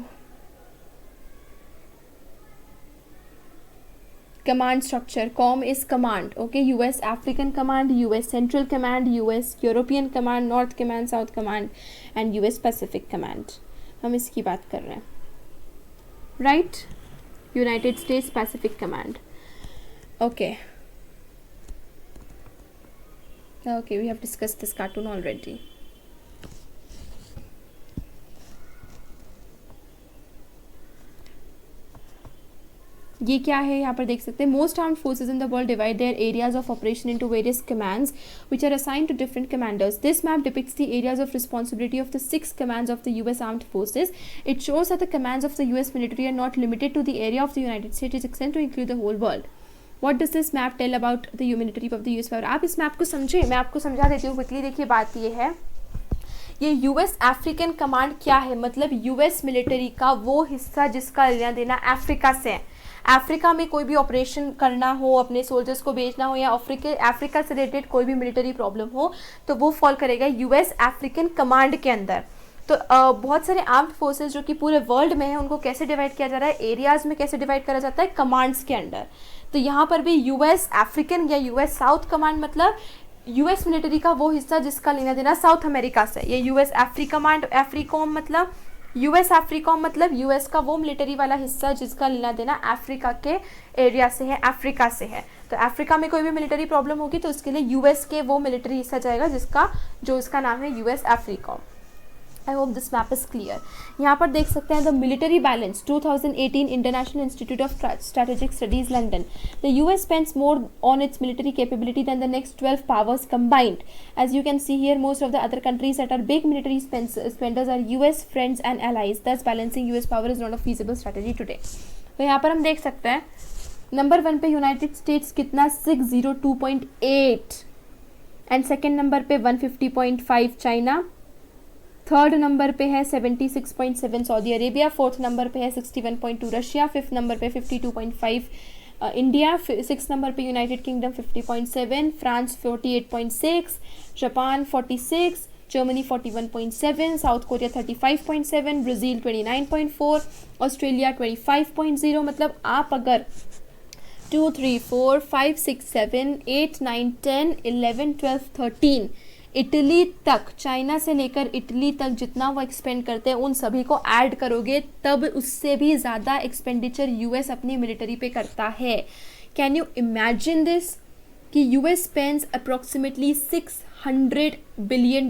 command structure, com is command, okay, US African command, US central command, US European command, north command, south command and US Pacific command. हम इसकी बात कर रहे हैं, right, United States Pacific command. Okay, okay, we have discussed this cartoon already. ये क्या है यहाँ पर देख सकते हैं। Most armed forces in the world divide their areas of operation into various commands which are assigned to different commanders. This map depicts the areas of responsibility of the 6 commands of the US armed forces. It shows that the commands of the US military are not limited to the area of the United States, it extend to include the whole world. What does this map tell about the military of the US power? आप इस map को समझे, मैं आपको समझा देती हूँ quickly. देखिए बात ये है, ये यूएस अफ्रीकन कमांड क्या है, मतलब यूएस मिलिट्री का वो हिस्सा जिसका लेना देना अफ्रीका से है। अफ्रीका में कोई भी ऑपरेशन करना हो, अपने सोल्जर्स को भेजना हो, या अफ्रीका से रिलेटेड कोई भी मिलिट्री प्रॉब्लम हो तो वो फॉल करेगा यूएस अफ्रीकन कमांड के अंदर। तो बहुत सारे आर्म्ड फोर्सेस जो कि पूरे वर्ल्ड में है उनको कैसे डिवाइड किया जा रहा है, एरियाज में कैसे डिवाइड करा जाता है, कमांड्स के अंडर। तो यहाँ पर भी यूएस अफ्रीकन या यूएस साउथ कमांड मतलब यूएस मिलिट्री का वो हिस्सा जिसका लेना देना साउथ अमेरिका से। ये यूएस कमांड अफ्रीकॉम मतलब यूएस अफ्रीकॉम मतलब यूएस का वो मिलिट्री वाला हिस्सा जिसका लेना देना अफ्रीका के एरिया से है, अफ्रीका से है। तो अफ्रीका में कोई भी मिलिट्री प्रॉब्लम होगी तो उसके लिए यूएस के वो मिलिट्री हिस्सा जाएगा जिसका नाम है US Africom. I hope this map is clear. यहाँ पर देख सकते हैं the military balance 2018 International Institute of Strategic Studies London. The US spends more on its military capability than the next 12 powers combined. As you can see here, most of the other countries that are big military spenders are US friends and allies. Thus, balancing US power is not a feasible strategy today. तो यहाँ पर हम देख सकते हैं number 1 पे United states कितना 602.8 and second number पे 150.5 चाइना, थर्ड नंबर पे है 76.7 सऊदी अरेबिया, फोर्थ नंबर पे है 61.2 रशिया, फिफ्थ नंबर पे 52.5 इंडिया, सिक्स नंबर पे United kingdom 50.7, France 48.6, Japan 46, Germany 41.7, south Korea 35.7, Brazil 29.4, Australia 25.0। मतलब आप अगर 2, 3, 4, 5, 6, 7, 8, 9, 10, 11, 12, 13 इटली तक, चाइना से लेकर इटली तक जितना वो एक्सपेंड करते हैं उन सभी को ऐड करोगे तब उससे भी ज़्यादा एक्सपेंडिचर यूएस अपनी मिलिट्री पे करता है। कैन यू इमेजिन दिस कि US spends approximately $600 billion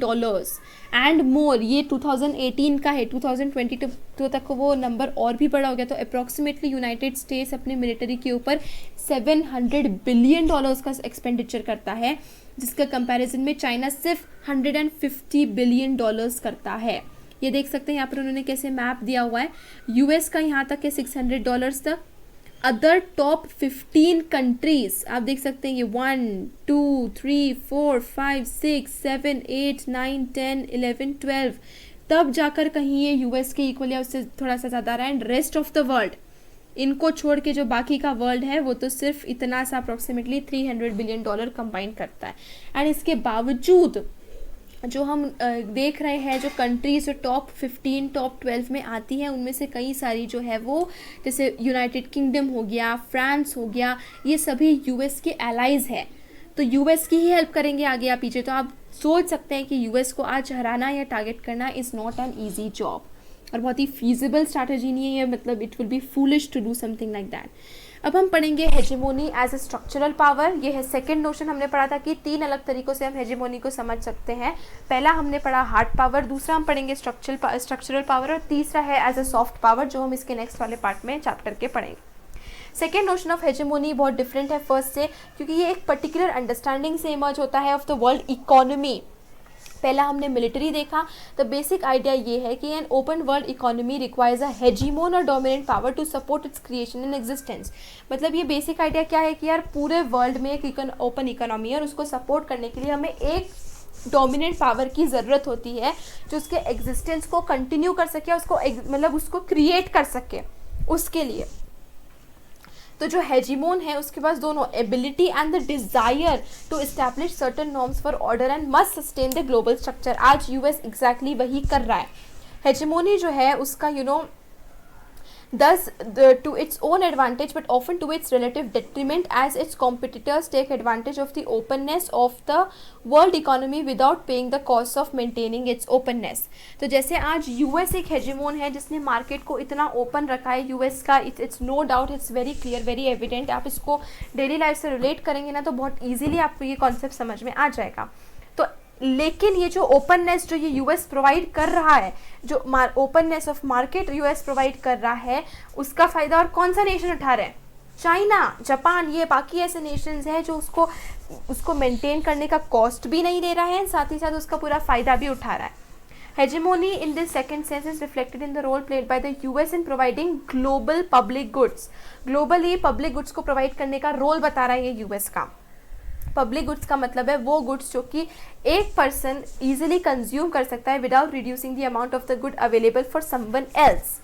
and more. ये 2018 का है, 2022 तक वो नंबर और भी बड़ा हो गया। तो अप्रॉक्सीमेटली यूनाइटेड स्टेट्स अपने मिलिट्री के ऊपर $700 बिलियन का एक्सपेंडिचर करता है, जिसका कंपैरिजन में चाइना सिर्फ $150 बिलियन करता है। ये देख सकते हैं यहाँ पर उन्होंने कैसे मैप दिया हुआ है। यूएस का यहाँ तक है $600 तक। अदर टॉप 15 कंट्रीज आप देख सकते हैं, ये 1, 2, 3, 4, 5, 6, 7, 8, 9, 10, 11, 12 तब जाकर कहीं ये यूएस के इक्वल या उससे थोड़ा सा ज़्यादा रहा है। And rest of the world, इनको छोड़ के जो बाकी का वर्ल्ड है वो तो सिर्फ इतना सा अप्रॉक्सीमेटली $300 बिलियन कंबाइन करता है। एंड इसके बावजूद जो हम देख रहे हैं जो कंट्रीज जो टॉप 15 टॉप 12 में आती हैं उनमें से कई सारी जो है वो जैसे यूनाइटेड किंगडम हो गया, फ्रांस हो गया, ये सभी यूएस के एलाइज है। तो यूएस की ही हेल्प करेंगे आगे या पीछे। तो आप सोच सकते हैं कि यूएस को आज हराना या टारगेट करना is not an easy job और बहुत ही फीजिबल स्ट्रैटेजी नहीं है। मतलब it will be foolish to do something like that. अब हम पढ़ेंगे hegemony as a structural power. ये है सेकंड नोशन। हमने पढ़ा था कि 3 अलग तरीकों से हम हेजेमोनी को समझ सकते हैं। पहला हमने पढ़ा हार्ड पावर, दूसरा हम पढ़ेंगे स्ट्रक्चरल पावर और तीसरा है एज ए सॉफ्ट पावर, जो हम इसके नेक्स्ट वाले पार्ट में चैप्टर के पढ़ेंगे। सेकेंड नोशन ऑफ हेजेमोनी बहुत डिफरेंट है फर्स्ट से, क्योंकि ये एक पर्टिकुलर अंडरस्टैंडिंग से इमर्ज होता है ऑफ द वर्ल्ड इकोनॉमी। पहला हमने मिलिट्री देखा। द बेसिक आइडिया ये है कि an open world economy requires a hegemon और dominant power to support its creation and existence. मतलब ये बेसिक आइडिया क्या है कि यार पूरे वर्ल्ड में एक ओपन इकोनॉमी है और उसको सपोर्ट करने के लिए हमें एक डोमिनेंट पावर की ज़रूरत होती है जो उसके एग्जिस्टेंस को कंटिन्यू कर सके, उसको मतलब उसको क्रिएट कर सके। उसके लिए तो जो हेजीमोन है उसके पास दोनों ability and the desire to establish certain norms for order and must sustain the global structure. आज यूएस एग्जैक्टली वही कर रहा है। हेजीमोनी जो है उसका thus to its own advantage but often to its relative detriment as its competitors take advantage of the openness of the world economy without paying the cost of maintaining its openness। तो जैसे आज US एक हेजीमोन है जिसने market को इतना open रखा है यूएस का, it's no doubt, it's very clear, very evident. आप इसको डेली लाइफ से रिलेट करेंगे ना तो बहुत ईजिली आपको ये कॉन्सेप्ट समझ में आ जाएगा। तो लेकिन ये जो ओपननेस जो ये यूएस प्रोवाइड कर रहा है, जो openness of market US provide कर रहा है, उसका फ़ायदा और कौन सा नेशन उठा रहे हैं? चाइना, जापान, ये बाकी ऐसे नेशंस हैं जो उसको मेंटेन करने का कॉस्ट भी नहीं ले रहा है, साथ ही साथ उसका पूरा फ़ायदा भी उठा रहा है। Hegemony in this second sense is reflected in the role played by the US in providing global public goods. Globally public goods को प्रोवाइड करने का रोल बता रहा है ये यूएस का। पब्लिक गुड्स का मतलब है वो गुड्स जो कि एक पर्सन ईजिली कंज्यूम कर सकता है without reducing the amount of the good available for someone else.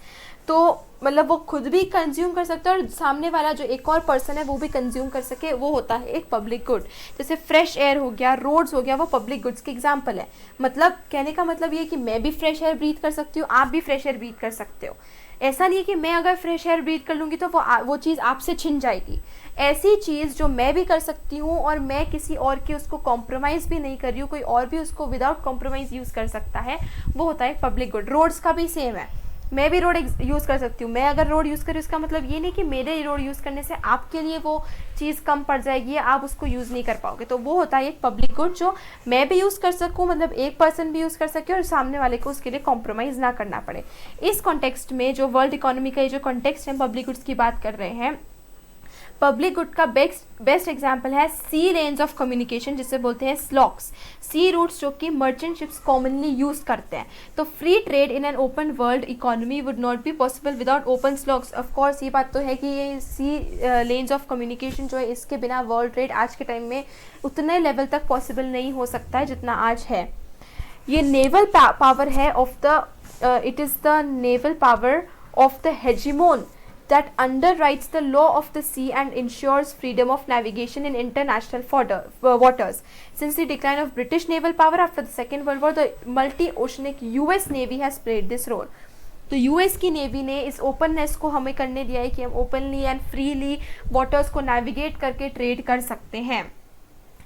तो मतलब वो खुद भी कंज्यूम कर सकता है और सामने वाला जो एक और पर्सन है वो भी कंज्यूम कर सके, वो होता है एक पब्लिक गुड। जैसे फ्रेश एयर हो गया, रोड्स हो गया, वो पब्लिक गुड्स के एग्जाम्पल है। मतलब कहने का मतलब ये कि मैं भी फ्रेश एयर ब्रीथ कर सकती हूँ, आप भी फ्रेश एयर ब्रीथ कर सकते हो। ऐसा नहीं है कि मैं अगर फ्रेश एयर ब्रीथ कर लूँगी तो वो चीज़ आपसे छिन जाएगी। ऐसी चीज़ जो मैं भी कर सकती हूँ और मैं किसी और की उसको कॉम्प्रोमाइज़ भी नहीं कर रही हूँ, कोई और भी उसको विदाउट कॉम्प्रोमाइज़ यूज़ कर सकता है, वो होता है पब्लिक गुड। रोड्स का भी सेम है। मैं भी रोड यूज़ कर सकती हूँ। मैं अगर रोड यूज़ करूँ इसका मतलब ये नहीं कि मेरे रोड यूज़ करने से आपके लिए वो चीज़ कम पड़ जाएगी या आप उसको यूज़ नहीं कर पाओगे। तो वो होता है एक पब्लिक गुड जो मैं भी यूज़ कर सकूँ, मतलब एक पर्सन भी यूज़ कर सके और सामने वाले को उसके लिए कॉम्प्रोमाइज़ ना करना पड़े। इस कॉन्टेक्स्ट में जो वर्ल्ड इकोनॉमी का ये जो कॉन्टेक्स्ट है पब्लिक गुड्स की बात कर रहे हैं, पब्लिक गुड का बेस्ट एग्जाम्पल है सी लेन्स ऑफ कम्युनिकेशन, जिसे बोलते हैं स्लॉक्स, सी रूट्स जो कि मर्चेंट शिप्स कॉमनली यूज करते हैं। तो free trade in an open world economy would not be possible without open SLOCs. Of course ये बात तो है कि ये सी लेन्स ऑफ कम्युनिकेशन जो है इसके बिना वर्ल्ड ट्रेड आज के टाइम में उतने लेवल तक पॉसिबल नहीं हो सकता है जितना आज है। ये नेवल पावर है of the it is the naval power of the hegemon that underwrites the law of the sea and ensures freedom of navigation in international waters. Since the decline of British naval power after the Second World War, the multi-oceanic US Navy has played this role. तो US की navy ने इस openness को हमें करने दिया है कि हम ओपनली एंड फ्रीली वाटर्स को नेविगेट करके ट्रेड कर सकते हैं।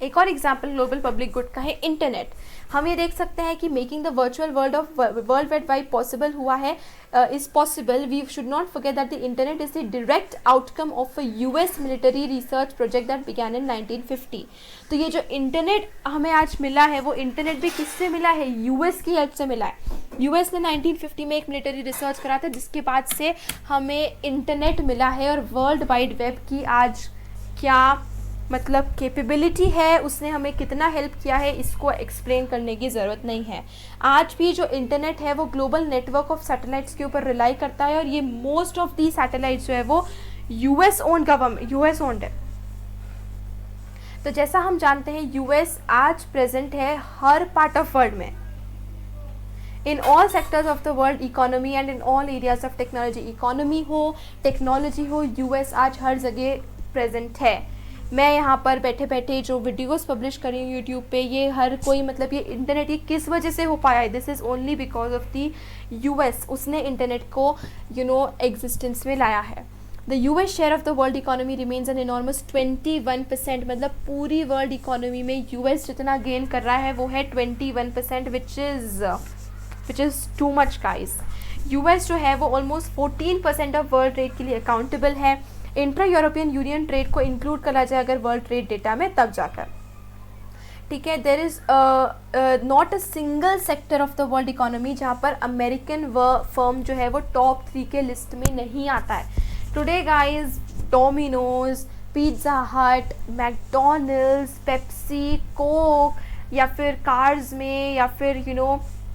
एक और एग्जाम्पल ग्लोबल पब्लिक गुड का है इंटरनेट। हम ये देख सकते हैं कि making the virtual world of world wide possible हुआ है, is possible. We should not forget that the internet is the direct outcome of a US military research project that began in 1950। तो ये जो इंटरनेट हमें आज मिला है वो इंटरनेट भी किससे मिला है? यूएस की हेल्प से मिला है। यूएस ने 1950 में एक मिलिट्री रिसर्च करा था जिसके बाद से हमें इंटरनेट मिला है। और वर्ल्ड वाइड वेब की आज क्या मतलब कैपेबिलिटी है, उसने हमें कितना हेल्प किया है, इसको एक्सप्लेन करने की ज़रूरत नहीं है। आज भी जो इंटरनेट है वो ग्लोबल नेटवर्क ऑफ सैटेलाइट्स के ऊपर रिलाई करता है और ये मोस्ट ऑफ दी सैटेलाइट्स जो है वो यूएस ओन्ड है। तो जैसा हम जानते हैं यूएस आज प्रेजेंट है हर पार्ट ऑफ वर्ल्ड में, in all sectors of the world economy and in all areas of technology. Economy हो, टेक्नोलॉजी हो, यूएस आज हर जगह प्रेजेंट है। मैं यहाँ पर बैठे बैठे जो वीडियोस पब्लिश कर रही हूँ यूट्यूब पे, ये हर कोई मतलब ये इंटरनेट ये किस वजह से हो पाया है? This is only because of the US. उसने इंटरनेट को एग्जिस्टेंस में लाया है। The US share of the world economy remains an enormous 21%। मतलब पूरी वर्ल्ड इकोनॉमी में यूएस जितना गेन कर रहा है वो है 21%, which is too much guys. US जो है वो ऑलमोस्ट 14% ऑफ वर्ल्ड ट्रेड के लिए अकाउंटेबल है। इंट्रा यूरोपियन यूनियन ट्रेड को इंक्लूड करा जाए अगर वर्ल्ड ट्रेड डेटा में तब जाकर, ठीक है। There is not a single sector of the world economy जहाँ पर अमेरिकन फर्म जो है वो टॉप 3 के लिस्ट में नहीं आता है। टुडे गाइज डोमिनोज, पिज़्ज़ा हट, मैकडोनल्ड्स, पेप्सी, कोक या फिर कार्स में या फिर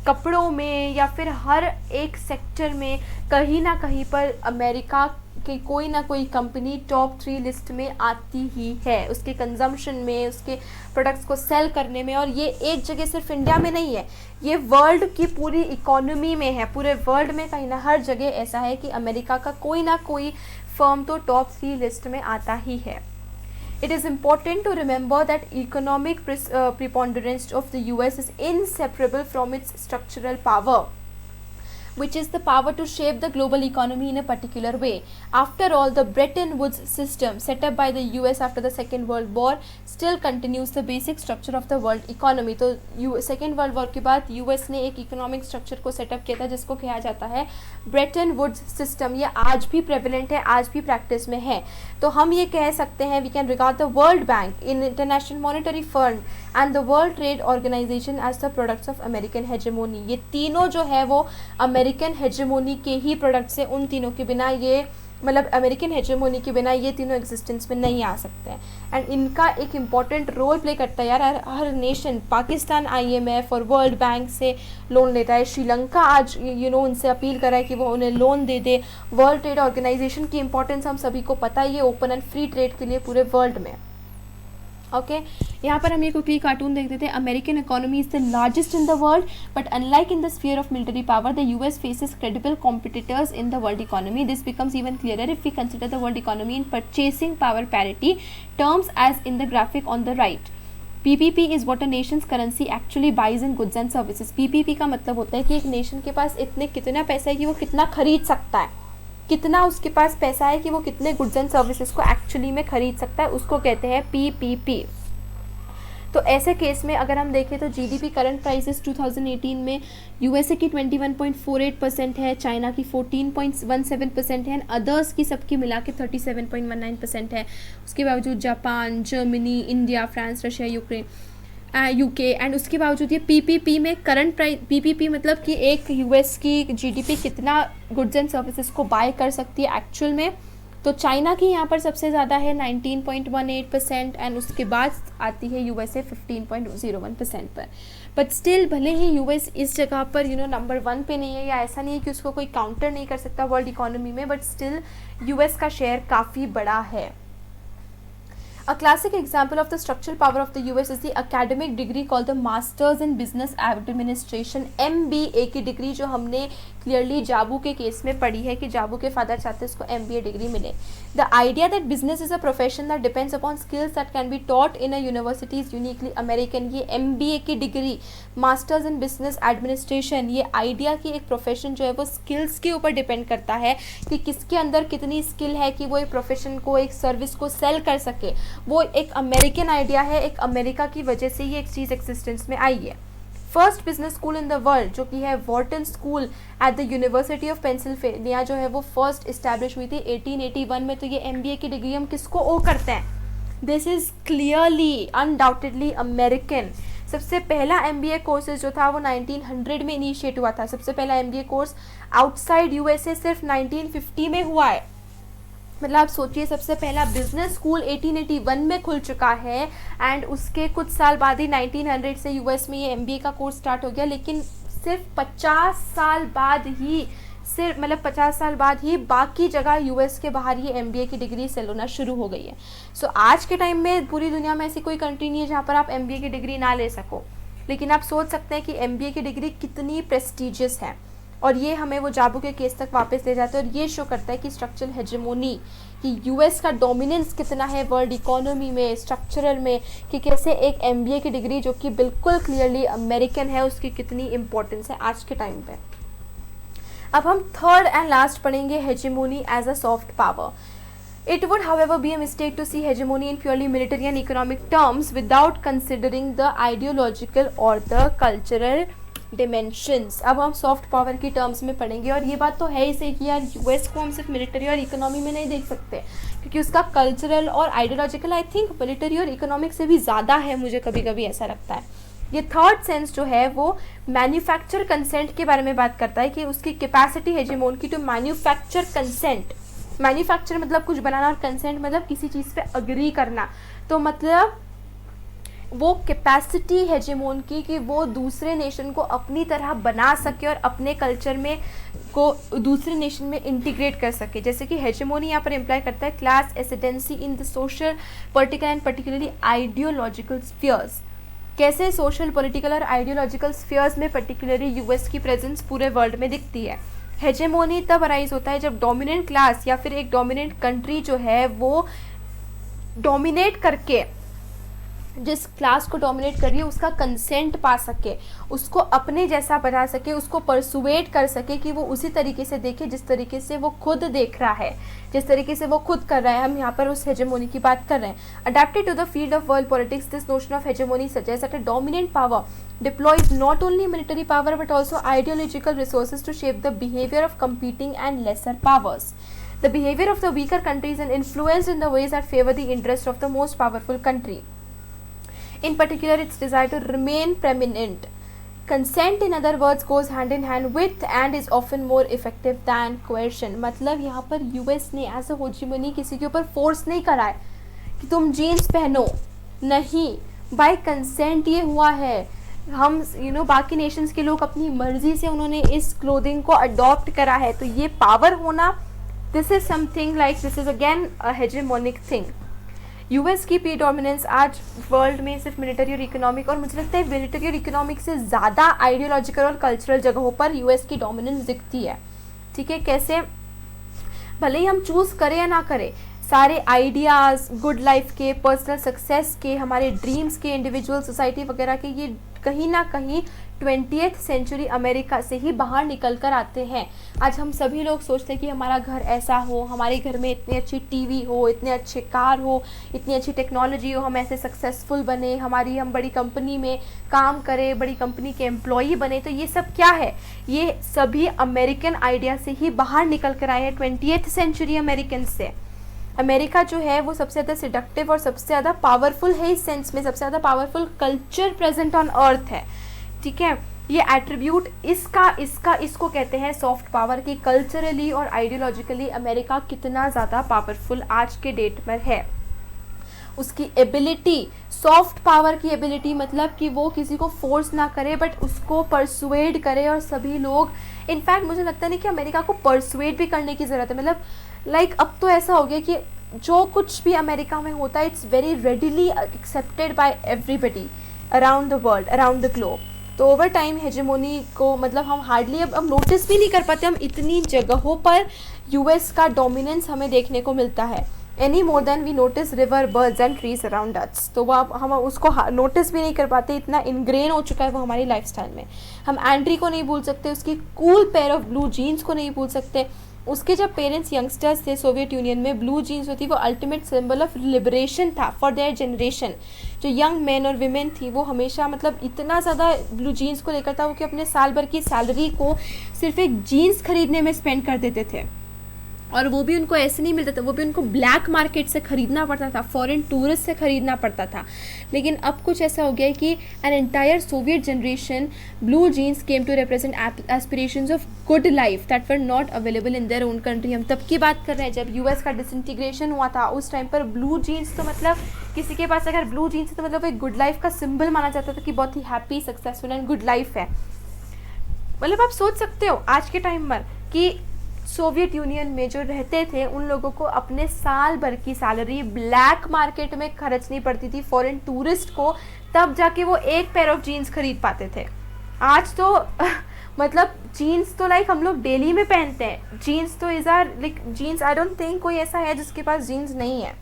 कपड़ों में या फिर हर एक सेक्टर में कहीं ना कहीं पर अमेरिका की कोई ना कोई कंपनी टॉप 3 लिस्ट में आती ही है, उसके कंजम्पशन में, उसके प्रोडक्ट्स को सेल करने में। और ये एक जगह सिर्फ इंडिया में नहीं है, ये वर्ल्ड की पूरी इकोनॉमी में है। पूरे वर्ल्ड में कहीं ना हर जगह ऐसा है कि अमेरिका का कोई ना कोई फर्म तो टॉप 3 लिस्ट में आता ही है। It is important to remember that economic preponderance of the US is inseparable from its structural power, which is the power to shape the global economy in a particular way. After all, the Bretton Woods system set up by the US after the Second World War still continues the basic structure of the world economy. तो second world war के बाद US ने एक economic structure को setup किया था जिसको कहा जाता है ब्रेटन वुड्स सिस्टम। ये आज भी प्रेवलेंट है, आज भी प्रैक्टिस में है। तो हम ये कह सकते हैं we can regard the World Bank, in International Monetary Fund and the World Trade Organization as the products of American hegemony. ये तीनों जो है वो अमेरिकन हेजेमोनी के ही प्रोडक्ट्स हैं। उन तीनों के बिना ये मतलब अमेरिकन हेजेमोनी के बिना ये तीनों एग्जिस्टेंस में नहीं आ सकते हैं। एंड इनका एक इम्पॉर्टेंट रोल प्ले करता है यार हर नेशन। पाकिस्तान IMF और वर्ल्ड बैंक से लोन लेता है। श्रीलंका आज उनसे अपील कर रहा है कि वो उन्हें लोन दे दे। वर्ल्ड ट्रेड ऑर्गेनाइजेशन की इंपॉर्टेंस हम सभी को पता है, ये ओपन एंड फ्री ट्रेड के लिए पूरे वर्ल्ड में। ओके यहाँ पर हम ये क्विकली कार्टून देखते थे। American economy is the largest in the world but unlike in the sphere of military power the US faces credible competitors in the world economy. This becomes even clearer if we consider the world economy in purchasing power parity terms as in the graphic on the right. PPP is what a nation's currency actually buys in goods and services. PPP का मतलब होता है कि एक nation के पास कितना पैसा है कि वो कितना खरीद सकता है, कितना उसके पास पैसा है कि वो कितने गुड्स एंड सर्विसेज को एक्चुअली में खरीद सकता है, उसको कहते हैं PPP। तो ऐसे केस में अगर हम देखें तो जीडीपी करंट प्राइसेस 2018 में यूएसए की 21.48% है, चाइना की 14.17% है, अदर्स की सबकी मिला के 37.19% है। उसके बावजूद Japan, Germany, India, France, Russia, Ukraine, UK and उसके बावजूद ये पीपीपी में करंट प्राइस, पीपीपी मतलब कि एक यूएस की जीडीपी कितना गुड्स एंड सर्विसेज को बाय कर सकती है एक्चुअल में, तो चाइना की यहाँ पर सबसे ज़्यादा है 19.18% एंड उसके बाद आती है यूएसए 15.01% पर। बट स्टिल भले ही यूएस इस जगह पर नंबर 1 पे नहीं है, या ऐसा नहीं है कि उसको कोई काउंटर नहीं कर सकता वर्ल्ड इकोनॉमी में, बट स्टिल यूएस का शेयर काफ़ी बड़ा है। A classic example of the structural power of the US is the academic degree called the Masters in Business Administration, MBA की डिग्री, जो हमने क्लियरली जाबू के केस में पढ़ी है कि जाबू के फादर चाहते हैं उसको MBA डिग्री मिले। The idea that business is a profession that depends upon skills that can be taught in a university is uniquely American। ये MBA की degree, masters in business administration, ये आइडिया की एक profession जो है वो skills के ऊपर डिपेंड करता है कि किसके अंदर कितनी स्किल है कि वो एक प्रोफेशन को, एक सर्विस को सेल कर सके। वो एक अमेरिकन आइडिया है, एक अमेरिका की वजह से ये एक चीज़ एग्जिस्टेंस में आई है। First business school in the world जो कि है Wharton school at the university of Pennsylvania, जो है वो फर्स्ट इस्टेब्लिश हुई थी 1881 में। तो ये MBA की डिग्री हम किसको ओ करते हैं? This is clearly undoubtedly American. सबसे पहला MBA कोर्सेज जो था वो 1900 में इनिशिएट हुआ था। सबसे पहला MBA कोर्स आउटसाइड यूएसए सिर्फ 1950 में हुआ है। मतलब आप सोचिए, सबसे पहला बिजनेस स्कूल 1881 में खुल चुका है एंड उसके कुछ साल बाद ही 1900 से यूएस में ये MBA का कोर्स स्टार्ट हो गया। लेकिन सिर्फ 50 साल बाद ही, सिर्फ मतलब 50 साल बाद ही बाकी जगह यूएस के बाहर ये MBA की डिग्री सेल होना शुरू हो गई है। सो आज के टाइम में पूरी दुनिया में ऐसी कोई कंट्री नहीं है जहाँ पर आप MBA की डिग्री ना ले सको। लेकिन आप सोच सकते हैं कि MBA की डिग्री कितनी प्रेस्टिजियस है, और ये हमें वो जाबू के केस तक वापस ले जाता है और ये शो करता है कि स्ट्रक्चरल हेजेमोनी, कि यूएस का डोमिनेंस कितना है वर्ल्ड इकोनॉमी में, स्ट्रक्चरल में, कि कैसे एक MBA की डिग्री जो कि बिल्कुल क्लियरली अमेरिकन है उसकी कितनी इंपॉर्टेंस है आज के टाइम पे। अब हम थर्ड एंड लास्ट पढ़ेंगे hegemony as a soft power. It would, however, be a mistake to see hegemony in purely military and economic terms without considering the ideological or the cultural dimensions। अब हम soft power की terms में पढ़ेंगे, और ये बात तो है ही सही कि यार यूएस को हम सिर्फ मिलिट्री और इकोनॉमी में नहीं देख सकते, क्योंकि उसका कल्चरल और आइडियोलॉजिकल आई थिंक मिलिट्री और इकोनॉमिक से भी ज़्यादा है, मुझे कभी कभी ऐसा लगता है। ये थर्ड सेंस जो है वो मैन्युफैक्चर कंसेंट के बारे में बात करता है कि उसकी कैपेसिटी हेजेमोन की टू मैन्युफैक्चर कंसेंट। मैन्युफैक्चर मतलब कुछ बनाना और कंसेंट मतलब किसी चीज़ पे अग्री करना। तो मतलब वो कैपेसिटी हेजेमोन की कि वो दूसरे नेशन को अपनी तरह बना सके और अपने कल्चर में को दूसरे नेशन में इंटीग्रेट कर सके। जैसे कि हेजेमोनी यहाँ पर इम्प्लाई करता है class ascendancy in the social, political and particularly ideological spheres. कैसे सोशल, पॉलिटिकल और आइडियोलॉजिकल स्फीयर्स में पर्टिकुलरली यूएस की प्रेजेंस पूरे वर्ल्ड में दिखती है। हेजेमोनी तब अराइज होता है जब डोमिनेंट क्लास या फिर एक डोमिनेंट कंट्री जो है वो डोमिनेट करके, जिस क्लास को डोमिनेट कर रही है उसका कंसेंट पा सके, उसको अपने जैसा बना सके, उसको परसुएट कर सके कि वो उसी तरीके से देखे जिस तरीके से वो खुद देख रहा है, जिस तरीके से वो खुद कर रहा है। हम यहाँ पर उस हेजेमोनी की बात कर रहे हैं। Adapted to the field of world politics, this notion of hegemony suggest that a dominant power deploys not only military power but also ideological resources to shape the behavior of competing and lesser powers. The behavior of the weaker countries is influenced in the ways that favor the interest of the most powerful country. In particular, its desire to remain preeminent. Consent, in other words, goes hand in hand with and is often more effective than coercion. मतलब यहाँ पर US ने as a hegemony किसी के ऊपर force नहीं करा है कि तुम जीन्स पहनो, नहीं, बाय कंसेंट ये हुआ है। हम बाकी नेशंस के लोग अपनी मर्जी से उन्होंने इस क्लोथिंग को अडॉप्ट करा है। तो ये पावर होना, this is something like, this is again a hegemonic thing. US की प्रीडोमिनेंस आज वर्ल्ड में सिर्फ मिलिट्री और इकोनॉमिक, और मुझे लगता है मिलिट्री और इकोनॉमिक से ज़्यादा आइडियोलॉजिकल और कल्चरल जगहों पर यूएस की डोमिनेंस दिखती है। ठीक है, कैसे? भले ही हम चूज़ करें या ना करें, सारे आइडियाज़ गुड लाइफ के, पर्सनल सक्सेस के, हमारे ड्रीम्स के, इंडिविजुअल सोसाइटी वगैरह के, ये कहीं ना कहीं 20th सेंचुरी अमेरिका से ही बाहर निकल कर आते हैं। आज हम सभी लोग सोचते हैं कि हमारा घर ऐसा हो, हमारे घर में इतनी अच्छी टीवी हो, इतने अच्छे कार हो, इतनी अच्छी टेक्नोलॉजी हो, हम ऐसे सक्सेसफुल बने, हम बड़ी कंपनी में काम करें, बड़ी कंपनी के एम्प्लॉई बने। तो ये सब क्या है? ये सभी अमेरिकन आइडिया से ही बाहर निकल कर आए हैं, 20th सेंचुरी अमेरिकन से। अमेरिका जो है वो सबसे ज़्यादा सिडक्टिव और सबसे ज़्यादा पावरफुल है, इस सेंस में सबसे ज़्यादा powerful culture present on earth है। ठीक है, ये एट्रीब्यूट इसको कहते हैं सॉफ्ट पावर की। कल्चरली और आइडियोलॉजिकली अमेरिका कितना ज़्यादा पावरफुल आज के डेट में है। उसकी एबिलिटी, सॉफ्ट पावर की एबिलिटी, मतलब कि वो किसी को फोर्स ना करे बट उसको परसुएड करे, और सभी लोग, इनफैक्ट मुझे लगता नहीं कि अमेरिका को परसुएड भी करने की ज़रूरत है। मतलब अब तो ऐसा हो गया कि जो कुछ भी अमेरिका में होता है it's very readily accepted by everybody around the world, around the globe. तो ओवर टाइम हेजेमोनी को हम हार्डली अब नोटिस भी नहीं कर पाते। हम इतनी जगहों पर यूएस का डोमिनेंस हमें देखने को मिलता है, any more than we notice river, birds and trees around us. तो वो अब हम उसको नोटिस भी नहीं कर पाते, इतना इनग्रेन हो चुका है वो हमारी लाइफस्टाइल में। हम एंड्री को नहीं भूल सकते, उसकी cool pair of blue jeans को नहीं भूल सकते। उसके जब पेरेंट्स यंगस्टर्स थे सोवियत यूनियन में, ब्लू जीन्स होती वो अल्टीमेट सिंबल ऑफ लिबरेशन था फॉर देयर जनरेशन। जो यंग मैन और विमेन थी वो हमेशा इतना ज़्यादा ब्लू जीन्स को लेकर था वो कि अपने साल भर की सैलरी को सिर्फ एक जीन्स खरीदने में स्पेंड कर देते थे, और वो भी उनको ऐसे नहीं मिलता था, वो भी उनको ब्लैक मार्केट से ख़रीदना पड़ता था, फॉरेन टूरिस्ट से ख़रीदना पड़ता था। लेकिन अब कुछ ऐसा हो गया है कि an entire Soviet generation blue jeans came to represent aspirations of good life that were not available in their own country. हम तब की बात कर रहे हैं जब यूएस का डिसइंटीग्रेशन हुआ था। उस टाइम पर ब्लू जीन्स तो किसी के पास अगर ब्लू जीन्स है तो एक गुड लाइफ का सिंबल माना जाता था कि बहुत ही happy, successful and good life है। आप सोच सकते हो आज के टाइम पर कि सोवियत यूनियन में जो रहते थे उन लोगों को अपने साल भर की सैलरी ब्लैक मार्केट में खर्चनी पड़ती थी फॉरेन टूरिस्ट को, तब जाके वो एक पेयर ऑफ जीन्स खरीद पाते थे। आज तो जीन्स तो हम लोग डेली में पहनते हैं। जीन्स तो जीन्स आई डोंट थिंक कोई ऐसा है जिसके पास जीन्स नहीं है।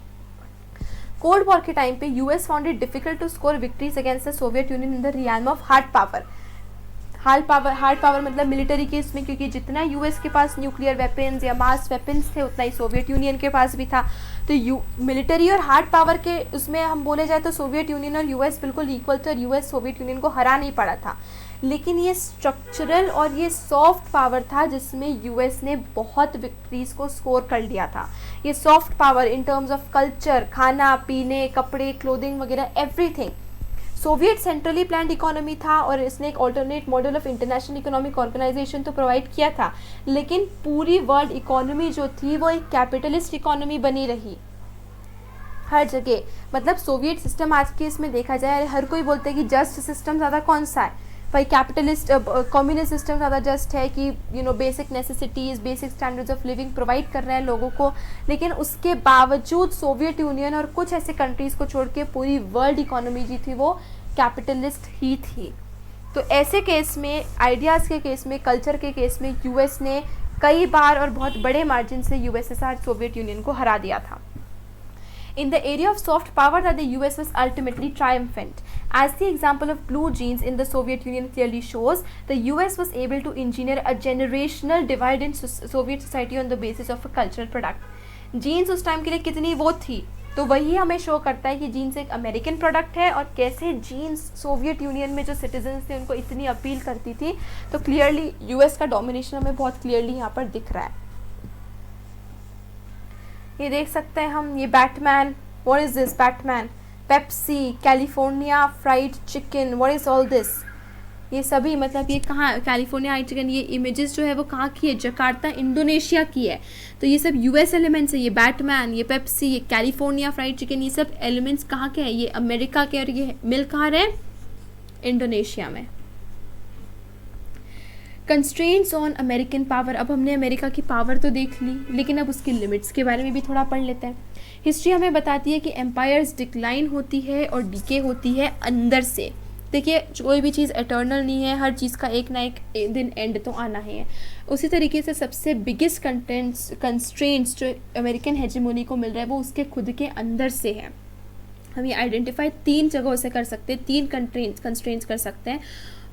कोल्ड वॉर के टाइम पे US found it difficult to score victories against the Soviet Union in the realm of hard power. Hard power military case में, क्योंकि जितना यूएस के पास न्यूक्लियर वेपन्स या मास वेपन्स थे उतना ही सोवियत यूनियन के पास भी था। तो मिलिट्री और हार्ड पावर के उसमें हम बोले जाए तो सोवियत यूनियन और यूएस बिल्कुल इक्वल थे, और यूएस सोवियत यूनियन को हरा नहीं पड़ा था। लेकिन ये स्ट्रक्चरल और ये सॉफ्ट पावर था जिसमें यूएस ने बहुत विक्ट्रीज को स्कोर कर लिया था। ये soft power in terms of culture, खाना पीने, कपड़े, क्लोथिंग वगैरह, everything. Soviet centrally planned economy था और इसने एक alternate model of international economic organisation तो प्रोवाइड किया था, लेकिन पूरी वर्ल्ड इकोनॉमी जो थी वो एक कैपिटलिस्ट इकोनॉमी बनी रही हर जगह। सोवियत सिस्टम आज के इसमें देखा जाए, हर कोई बोलते हैं कि जस्ट सिस्टम ज़्यादा कौन सा है भाई, कैपिटलिस्ट कम्युनिस्ट सिस्टम ज़्यादा जस्ट है कि basic necessities, basic standards of living provide कर रहे हैं लोगों को। लेकिन उसके बावजूद सोवियत यूनियन और कुछ ऐसे कंट्रीज़ को छोड़ के पूरी वर्ल्ड इकोनॉमी जी थी वो कैपिटलिस्ट ही थी। तो ऐसे केस में, आइडियाज़ के केस में, कल्चर के केस में यूएस ने कई बार और बहुत बड़े मार्जिन से यूएसएसआर सोवियत यूनियन को हरा दिया था। In the area of soft power, that the US was ultimately triumphant. As the example of blue jeans in the Soviet Union clearly shows, the US was able to engineer a generational divide in Soviet society on the basis of a cultural product. Jeans उस time के लिए कितनी वो थी, तो वही हमें show करता है कि जीन्स एक अमेरिकन प्रोडक्ट है और कैसे जीन्स सोवियत यूनियन में जो सिटीजन्स थे उनको इतनी अपील करती थी। तो क्लियरली यूएस का डोमिनेशन हमें बहुत क्लियरली यहाँ पर दिख रहा है। ये देख सकते हैं हम, ये Batman, what is this, Batman, Pepsi, California fried chicken, what is all this, ये सभी ये कहाँ, कैलिफोर्निया फ्राइड चिकन, ये इमेजेस जो है वो कहाँ की है, जकार्ता इंडोनेशिया की है। तो ये सब यूएस एलिमेंट्स है, ये बैटमैन, ये पेप्सी, ये कैलिफोर्निया फ्राइड चिकन, ये सब एलिमेंट्स कहाँ के हैं, ये अमेरिका के, और ये मिल कहाँ रहे, इंडोनेशिया में। Constraints on American power. अब हमने अमेरिका की पावर तो देख ली, लेकिन अब उसकी लिमिट्स के बारे में भी थोड़ा पढ़ लेते हैं। हिस्ट्री हमें बताती है कि एम्पायर्स डिक्लाइन होती है और डीके होती है अंदर से। देखिए, कोई भी चीज़ एटर्नल नहीं है, हर चीज़ का एक ना एक दिन एंड तो आना ही है। उसी तरीके से सबसे बिगेस्ट कंस्ट्रेंट्स जो अमेरिकन हेजेमोनी को मिल रहा है वो उसके खुद के अंदर से है। हम ये आइडेंटिफाई 3 जगहों से कर सकते हैं, 3 कंस्ट्रेंट्स कर सकते हैं।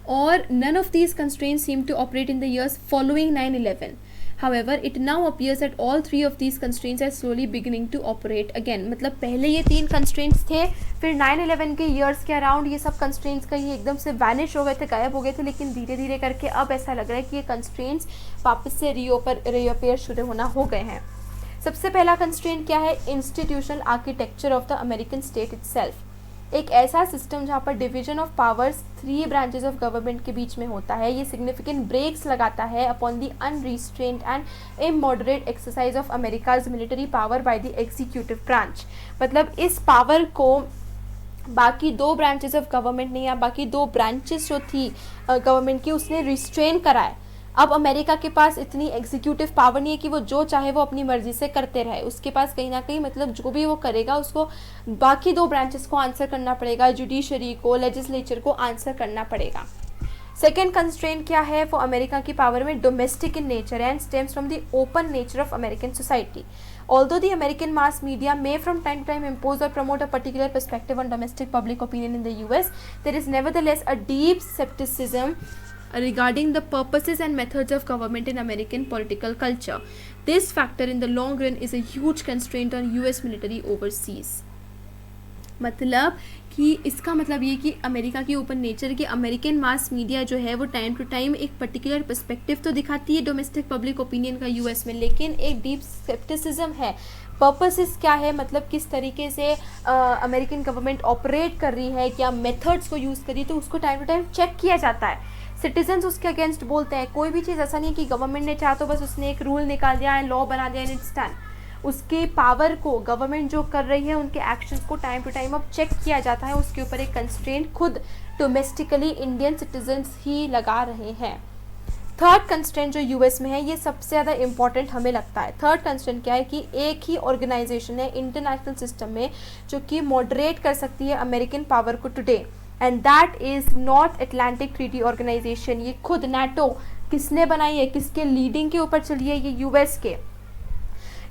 or none of these constraints seem to operate in the years following 9/11. However, it now appears that all three of these constraints are slowly beginning to operate again. मतलब पहले ये 3 constraints थे, फिर 9/11 के years के अराउंड ये सब constraints कहीं एकदम से vanish हो गए थे, गायब हो गए थे, लेकिन धीरे धीरे करके अब ऐसा लग रहा है कि ये constraints वापस से reappear शुरू होना हो गए हैं. सबसे पहला constraint क्या है? Institutional architecture of the American state itself. एक ऐसा सिस्टम जहाँ पर division of powers 3 branches of government के बीच में होता है. ये सिग्निफिकेंट ब्रेक्स लगाता है upon the unrestrained and immoderate exercise of America's military power by the executive branch. मतलब इस पावर को बाकी 2 ब्रांचेस ऑफ गवर्नमेंट ने या बाकी 2 ब्रांचेस जो थी गवर्नमेंट की उसने रिस्ट्रेन करा है. अब अमेरिका के पास इतनी एग्जीक्यूटिव पावर नहीं है कि वो जो चाहे वो अपनी मर्जी से करते रहे. उसके पास कहीं ना कहीं मतलब जो भी वो करेगा उसको बाकी 2 ब्रांचेस को आंसर करना पड़ेगा, जुडिशरी को, लेजिस्लेचर को आंसर करना पड़ेगा. सेकेंड कंस्ट्रेंट क्या है? वो अमेरिका की पावर में domestic in nature and stems from the open nature of American society. Although the American mass media may from time to time impose or promote a particular perspective on domestic public opinion in the US, there is nevertheless a deep skepticism regarding the purposes and methods of government in American political culture. This factor in the long run is a huge constraint on US military overseas. मतलब कि इसका मतलब ये कि America की open nature की American mass media जो है वो टाइम टू टाइम एक पर्टिकुलर पर्सपेक्टिव तो दिखाती है डोमेस्टिक पब्लिक ओपिनियन का यूएस में, लेकिन एक डीप स्केप्टिसिज्म है. पर्पसेस क्या है? मतलब किस तरीके से अमेरिकन गवर्नमेंट ऑपरेट कर रही है, क्या मेथड्स को यूज़ करी, तो उसको टाइम टू टाइम चेक किया जाता है. सिटीजन्स उसके अगेंस्ट बोलते हैं. कोई भी चीज़ ऐसा नहीं है कि गवर्नमेंट ने चाहा तो बस उसने एक रूल निकाल दिया है, लॉ बना दिया एंड इट्स डन. उसके पावर को गवर्नमेंट जो कर रही है उनके एक्शंस को टाइम टू टाइम अब चेक किया जाता है. उसके ऊपर एक कंस्ट्रेंट खुद डोमेस्टिकली इंडियन सिटीजन्स ही लगा रहे हैं. थर्ड कंस्ट्रेंट जो यूएस में है ये सबसे ज़्यादा इंपॉर्टेंट हमें लगता है. थर्ड कंस्ट्रेंट क्या है कि एक ही ऑर्गेनाइजेशन है इंटरनेशनल सिस्टम में जो कि मॉडरेट कर सकती है अमेरिकन पावर को today, and that is North Atlantic Treaty Organisation. ये खुद नाटो किसने बनाई है, किसके लीडिंग के ऊपर चली है? ये यूएस के.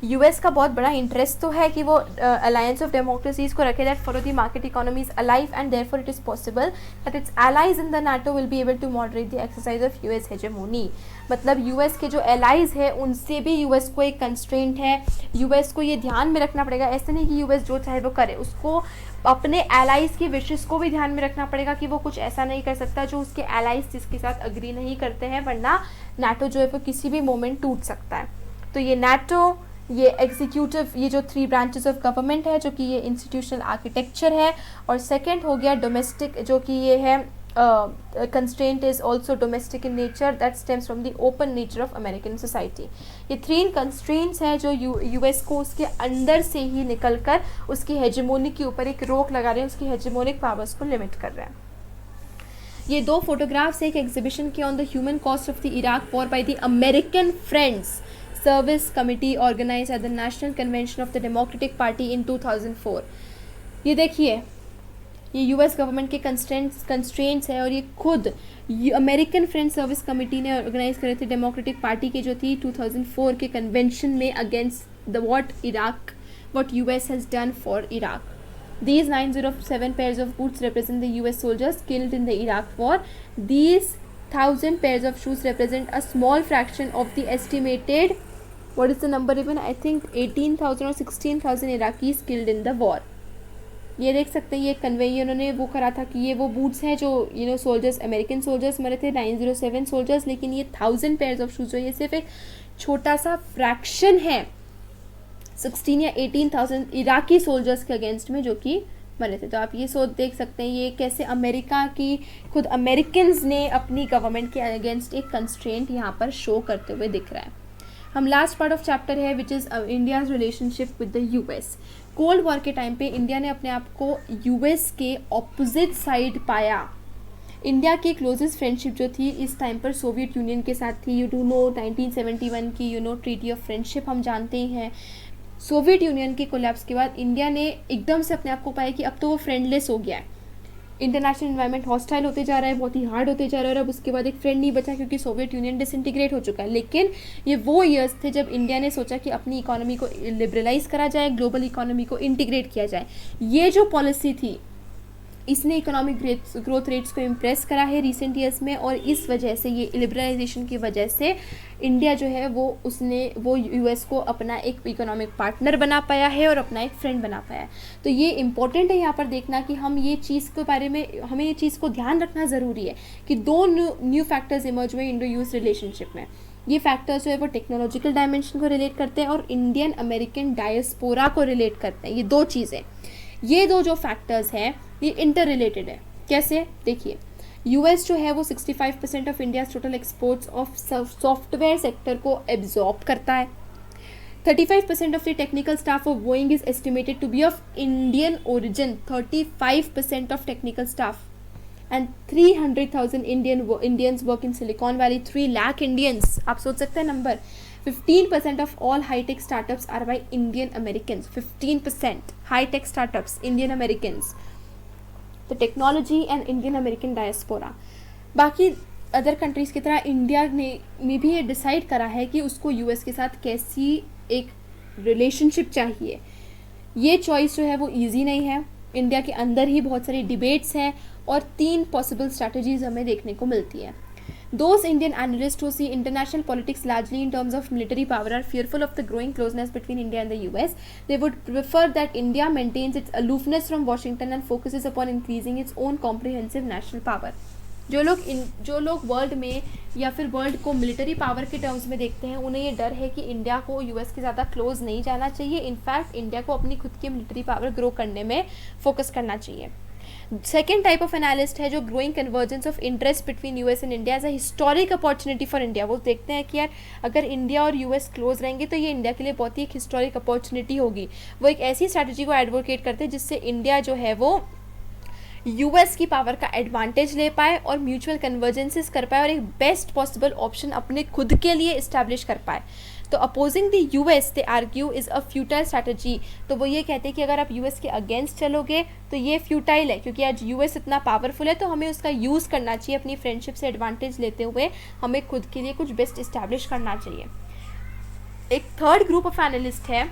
यूएस का बहुत बड़ा इंटरेस्ट तो है कि वो अलायंस ऑफ डेमोक्रेसीज को रखे that for the market economies alive and therefore it is possible that its allies in the NATO will be able to moderate the exercise of US hegemony. मतलब US के जो allies है उनसे भी US को एक कंस्ट्रेंट है. US को ये ध्यान में रखना पड़ेगा. ऐसे नहीं कि यूएस जो चाहे वो करे, उसको अपने एलाइज की विशेष को भी ध्यान में रखना पड़ेगा कि वो कुछ ऐसा नहीं कर सकता जो उसके एलाइज जिसके साथ अग्री नहीं करते हैं, वरना नाटो जो है वो किसी भी मोमेंट टूट सकता है. तो ये नाटो, ये एग्जीक्यूटिव, ये जो 3 ब्रांचेस ऑफ गवर्नमेंट है जो कि ये इंस्टीट्यूशनल आर्किटेक्चर है. और सेकंड हो गया डोमेस्टिक, जो कि ये है constraint is also domestic in nature that stems from the open nature of American society. ये 3 कंस्ट्रेंट्स हैं जो यूएस को उसके अंदर से ही निकल कर उसकी हेजेमोनी के ऊपर एक रोक लगा रहे हैं, उसकी हेजेमोनिक पावर्स को लिमिट कर रहे हैं. ये 2 फोटोग्राफ्स एक एग्जीबिशन के on the human cost of the Iraq war by the American Friends Service Committee organise at the National Convention of the Democratic Party in 2004. ये देखिए, ये यूएस गवर्नमेंट के कंस्ट्रेंट्स है और ये खुद अमेरिकन फ्रेंड्स सर्विस कमेटी ने organise करे थे डेमोक्रेटिक पार्टी के जो थी 2004 के कन्वेंशन में against the what US has done for Iraq. These 907 pairs of boots represent the US soldiers killed in the Iraq war. These 1000 pairs of shoes represent a small fraction of the estimated, what is the number even, I think 18,000 or 16,000 Iraqis killed in the war. ये देख सकते हैं, ये convey उन्होंने वो करा था कि ये वो बूट्स हैं जो सोल्जर्स, अमेरिकन सोल्जर्स मरे थे, 907 सोल्जर्स, लेकिन ये 1000 पेयर्स ऑफ शूज़ जो ये सिर्फ एक छोटा सा फ्रैक्शन है 16 या 18,000 इराकी सोल्जर्स के अगेंस्ट में जो कि मरे थे. तो आप ये सोच देख सकते हैं ये कैसे अमेरिका की खुद अमेरिकन ने अपनी गवर्नमेंट के अगेंस्ट एक कंस्ट्रेंट यहाँ पर शो करते हुए दिख रहा है. हम लास्ट पार्ट ऑफ चैप्टर है which is India's relationship with the US. Cold war के टाइम पे इंडिया ने अपने आप को यूएस के ऑपोजिट साइड पाया. इंडिया की क्लोजेस्ट फ्रेंडशिप जो थी इस टाइम पर सोवियत यूनियन के साथ थी. यू डू नो 1971 की ट्रीटी ऑफ फ्रेंडशिप हम जानते ही हैं. सोवियत यूनियन के कोलैप्स के बाद इंडिया ने एकदम से अपने आप को पाया कि अब तो वो फ्रेंडलेस हो गया है. इंटरनेशनल एनवायरनमेंट हॉस्टाइल होते जा रहा है, बहुत ही हार्ड होते जा रहा है, और अब उसके बाद एक फ्रेंड नहीं बचा क्योंकि सोवियत यूनियन डिसइंटीग्रेट हो चुका है. लेकिन ये वो ईयर्स थे जब इंडिया ने सोचा कि अपनी इकोनॉमी को लिबरलाइज करा जाए, ग्लोबल इकोनॉमी को इंटीग्रेट किया जाए. ये जो पॉलिसी थी इसने इकोनॉमिक ग्रोथ रेट्स को इम्प्रेस करा है रिसेंट ईयर्स में, और इस वजह से ये लिबरलाइजेशन की वजह से इंडिया जो है वो यूएस को अपना एक इकोनॉमिक पार्टनर बना पाया है और अपना एक फ्रेंड बना पाया है। तो ये इंपॉर्टेंट है यहाँ पर देखना कि हम ये चीज़ के बारे में, हमें ये चीज़ को ध्यान रखना ज़रूरी है कि दो न्यू फैक्टर्स इमर्ज हुए इंडो यूएस रिलेशनशिप में। ये फैक्टर्स जो है वो टेक्नोलॉजिकल डायमेंशन को रिलेट करते हैं और इंडियन अमेरिकन डायस्पोरा को रिलेट करते हैं। ये दो चीज़ें, ये दो जो फैक्टर्स हैं ये इंटर रिलेटेड है। कैसे? देखिए, यूएस जो है वो 65% of India total exports of software sector को एब्जॉर्ब करता है। 35% of the technical staff of Boeing is estimated to be of Indian origin. 35% of technical staff and 300,000 Indians work in Silicon Valley. 3 lakh Indians, आप सोच सकते हैं number. 15% of all high-tech startups are by Indian Americans. 15% high-tech startups, Indian Americans. तो technology and Indian American diaspora. बाकी other countries की तरह India ने भी ये डिसाइड करा है कि उसको यूएस के साथ कैसी एक रिलेशनशिप चाहिए। ये चॉइस जो है वो ईजी नहीं है। इंडिया के अंदर ही बहुत सारी डिबेट्स हैं और 3 पॉसिबल स्ट्रैटेजीज हमें देखने को मिलती है। Those Indian analysts who see international politics largely in terms of military power are fearful of the growing closeness between India and the US. They would prefer that India maintains its aloofness from Washington and focuses upon increasing its own comprehensive national power. जो लोग world में या फिर world को military power के terms में देखते हैं, उन्हें ये डर है कि इंडिया को यूएस के ज़्यादा क्लोज नहीं जाना चाहिए। इनफैक्ट इंडिया को अपनी खुद की मिलिट्री पावर ग्रो करने में फोकस करना चाहिए। सेकेंड टाइप ऑफ एनालिस्ट है जो growing convergence of interest between US and India as a historic opportunity for India. वो देखते हैं कि यार अगर इंडिया और यूएस क्लोज रहेंगे तो ये इंडिया के लिए बहुत ही एक हिस्टोरिक अपॉर्चुनिटी होगी। वो एक ऐसी स्ट्रैटेजी को एडवोकेट करते हैं जिससे इंडिया जो है वो यूएस की पावर का एडवांटेज ले पाए और म्यूचुअल कन्वर्जेंसेस कर पाए और एक बेस्ट पॉसिबल ऑप्शन अपने खुद के लिए इस्टेब्लिश कर पाए। तो opposing the US they argue is a futile strategy. तो वो ये कहते हैं कि अगर आप यूएस के अगेंस्ट चलोगे तो ये फ्यूटाइल है, क्योंकि आज यूएस इतना पावरफुल है तो हमें उसका यूज़ करना चाहिए। अपनी फ्रेंडशिप से एडवांटेज लेते हुए हमें खुद के लिए कुछ बेस्ट इस्टेब्लिश करना चाहिए। एक थर्ड ग्रुप ऑफ एनालिस्ट है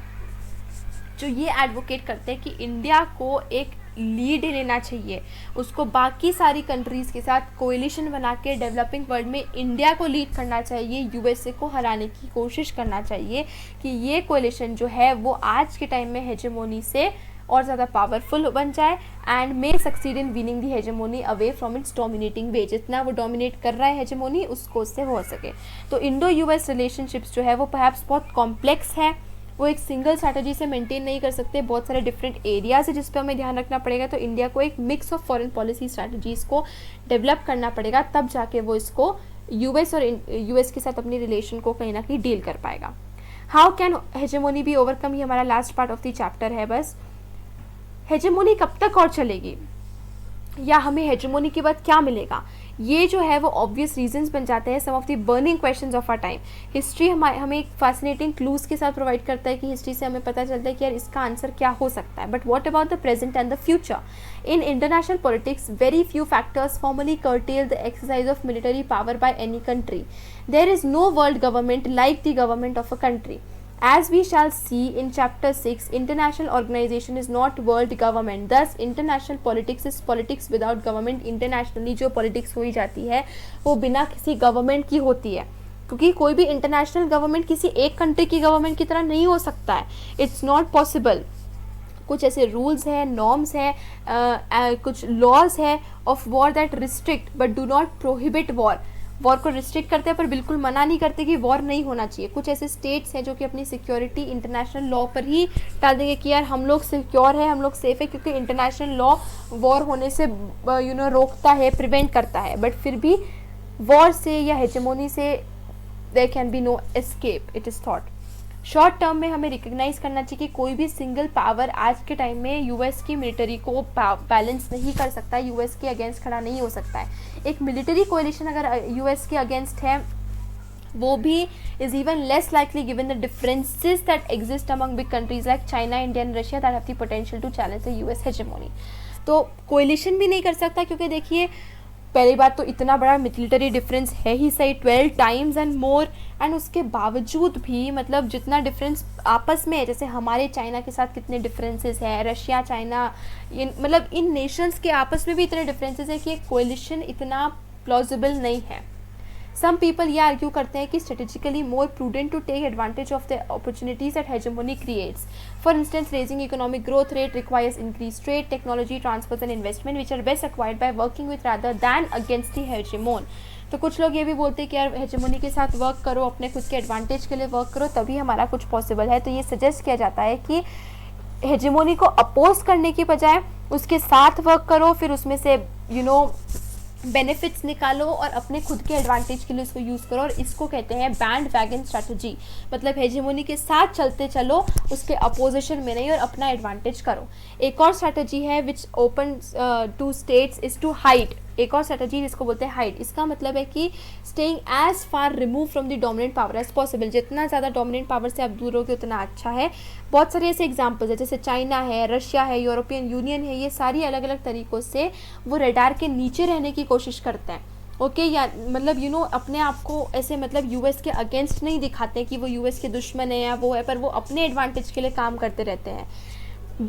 जो ये एडवोकेट करते हैं कि इंडिया को एक लीड लेना चाहिए, उसको बाकी सारी कंट्रीज़ के साथ कोएलिशन बना के डेवलपिंग वर्ल्ड में इंडिया को लीड करना चाहिए, यूएसए को हराने की कोशिश करना चाहिए कि ये कोएलिशन जो है वो आज के टाइम में हेजेमोनी से और ज़्यादा पावरफुल बन जाए and may succeed in winning the hegemony away from its dominating way. जितना वो डोमिनेट कर रहा है हेजेमोनी उसको उससे हो सके। तो इंडो यूएस रिलेशनशिप्स जो है वो परहैप्स बहुत कॉम्प्लेक्स है, वो एक सिंगल स्ट्रैटेजी से मेंटेन नहीं कर सकते। बहुत सारे डिफरेंट एरियाज है जिस पे हमें ध्यान रखना पड़ेगा। तो इंडिया को एक mix of foreign policy strategies को डेवलप करना पड़ेगा, तब जाके वो इसको यूएस और यूएस के साथ अपनी रिलेशन को कहीं ना कहीं डील कर पाएगा। How can hegemony be overcome, ये हमारा last part of the chapter है। बस हेजेमोनी कब तक और चलेगी या हमें हेजेमोनी के बाद क्या मिलेगा, ये जो है वो ऑब्वियस रीजंस बन जाते हैं some of the burning questions of our time. History हमें एक फैसिनेटिंग क्लूज के साथ प्रोवाइड करता है कि हिस्ट्री से हमें पता चलता है कि यार इसका आंसर क्या हो सकता है। But what about the present and the future? In international politics very few factors formally curtail the exercise of military power by any country. There is no world government like the government of a country. As we shall see in chapter 6, international organization is not world government. Thus, international politics is politics without government. Internationally जो politics हुई जाती है वो बिना किसी government की होती है, क्योंकि कोई भी इंटरनेशनल गवर्नमेंट किसी एक कंट्री की गवर्नमेंट की तरह नहीं हो सकता है। It's not possible. कुछ ऐसे रूल्स हैं, नॉर्म्स हैं, कुछ लॉज है of war that restrict but do not prohibit war. War को रिस्ट्रिक्ट करते हैं पर बिल्कुल मना नहीं करते कि वॉर नहीं होना चाहिए। कुछ ऐसे स्टेट्स हैं जो कि अपनी सिक्योरिटी इंटरनेशनल लॉ पर ही डाल देंगे कि यार हम लोग सिक्योर है, हम लोग सेफ है, क्योंकि इंटरनेशनल लॉ वॉर होने से रोकता है, प्रिवेंट करता है। बट फिर भी वॉर से या हेजेमोनी से there can be no escape, it is thought. Short term में हमें रिकग्नाइज करना चाहिए कि कोई भी सिंगल पावर आज के टाइम में यूएस की मिलिट्री को बैलेंस नहीं कर सकता, यूएस के अगेंस्ट खड़ा नहीं हो सकता है। एक मिलिट्री कोएलिशन अगर यूएस के अगेंस्ट है वो भी is even less likely given the differences that exist among big countries like China, India and Russia that have the potential to challenge the US hegemony. तो कोएलिशन भी नहीं कर सकता, क्योंकि देखिए पहली बात तो इतना बड़ा मिलिटरी डिफरेंस है ही सही, 12 टाइम्स एंड मोर, एंड उसके बावजूद भी मतलब जितना डिफरेंस आपस में है, जैसे हमारे चाइना के साथ कितने डिफरेंसेस है, रशिया चाइना मतलब इन नेशंस के आपस में भी इतने डिफरेंसेस है कि कोलिशन इतना प्लॉजिबल नहीं है। सम पीपल ये आर्ग्यू करते हैं कि strategically more prudent to take advantage of the opportunities that hegemony creates. For instance, raising economic growth rate requires increase trade, technology transfers and investment which are best acquired by working with rather than against the hegemon. तो कुछ लोग ये भी बोलते हैं कि यार hegemony के साथ वर्क करो, अपने खुद के एडवांटेज के लिए वर्क करो, तभी हमारा कुछ पॉसिबल है। तो ये सजेस्ट किया जाता है कि हेजेमोनी को अपोज करने की बजाय उसके साथ वर्क करो, फिर उसमें से बेनिफिट्स निकालो और अपने खुद के एडवांटेज के लिए उसको यूज़ करो। और इसको कहते हैं बैंड वैगन स्ट्रैटेजी, मतलब हेजेमोनी के साथ चलते चलो, उसके अपोजिशन में नहीं, और अपना एडवांटेज करो। एक और स्ट्रैटेजी है which open to states is to hide. एक और स्ट्रैटेजी जिसको बोलते हैं हाइड, इसका मतलब है कि staying as far remove from the dominant power as possible. जितना ज़्यादा डोमिनेंट पावर से आप दूर रहोगे उतना अच्छा है। बहुत सारे ऐसे एग्जाम्पल्स है, जैसे चाइना है, रशिया है, यूरोपियन यूनियन है, ये सारी अलग अलग तरीक़ों से वो रडार के नीचे रहने की कोशिश करते हैं। ओके या मतलब अपने आप को ऐसे मतलब यूएस के अगेंस्ट नहीं दिखाते कि वो यूएस के दुश्मन है या वो है, पर वो अपने एडवांटेज के लिए काम करते रहते हैं।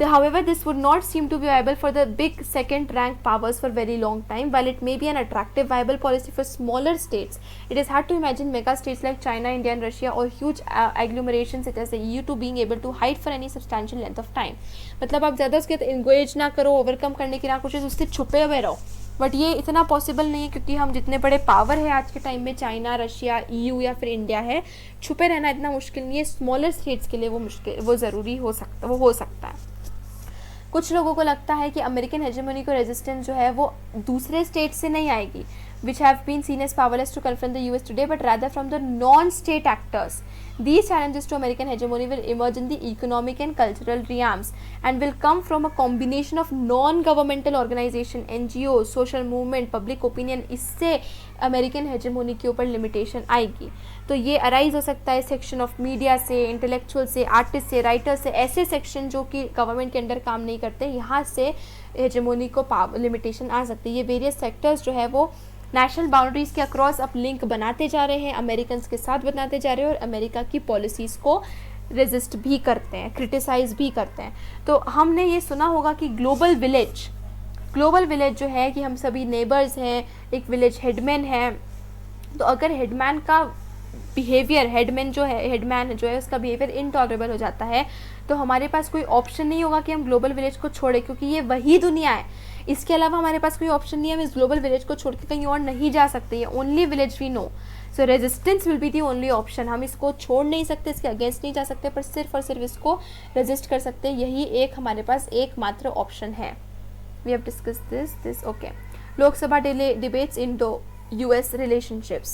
However, this would not seem to be viable for the big second-rank powers for very long time. While it may be an attractive, viable policy for smaller states, it is hard to imagine mega states like China, India, and Russia, or huge agglomerations such as the EU, to being able to hide for any substantial length of time. मतलब आप ज़्यादा उसके engage ना करो, overcome करने की ना कोशिश, उससे छुपे हुए रहो। बट ये इतना पॉसिबल नहीं है, क्योंकि हम जितने बड़े पावर है आज के टाइम में, चाइना, रशिया, EU या फिर इंडिया है, छुपे रहना इतना मुश्किल नहीं है। स्मॉलर स्टेट्स के लिए वो ज़रूरी हो सकता है। कुछ लोगों को लगता है कि अमेरिकन हेजेमोनी को रेजिस्टेंस जो है वो दूसरे स्टेट से नहीं आएगी, which have been seen as powerless to confront the US today, but rather from the non-state actors. These challenges to American hegemony will emerge in the economic and cultural realms and will come from a combination of non-governmental organization, NGOs, social movement, public opinion. इससे American hegemony के ऊपर limitation आएगी। तो ये arise हो सकता है section of media से, इंटेलेक्चुअल से, आर्टिस्ट से, राइटर से, ऐसे सेक्शन जो कि गवर्नमेंट के अंडर काम नहीं करते, यहाँ से हेजेमोनी को लिमिटेशन आ सकती है। ये वेरियस सेक्टर्स जो है वो नेशनल बाउंड्रीज़ के अक्रॉस अब लिंक बनाते जा रहे हैं, अमेरिकन के साथ बनाते जा रहे हैं, और अमेरिका की पॉलिसीज़ को रेजिस्ट भी करते हैं, क्रिटिसाइज़ भी करते हैं। तो हमने ये सुना होगा कि ग्लोबल विलेज जो है कि हम सभी नेबर्स हैं, एक विलेज हेडमैन है। तो अगर हेडमैन का बिहेवियर, हेडमैन जो है उसका बिहेवियर इनटॉलरेबल हो जाता है, तो हमारे पास कोई ऑप्शन नहीं होगा कि हम ग्लोबल विलेज को छोड़ें, क्योंकि ये वही दुनिया है। इसके अलावा हमारे पास कोई ऑप्शन नहीं है, हम इस ग्लोबल विलेज को छोड़ के कहीं और नहीं जा सकते। ये only village we know, so resistance will be the only option. हम इसको छोड़ नहीं सकते, इसके अगेंस्ट नहीं जा सकते, पर सिर्फ और सिर्फ इसको रेजिस्ट कर सकते हैं। यही एक हमारे पास एकमात्र ऑप्शन है। We have discussed this okay. Lok Sabha debates in US relationships.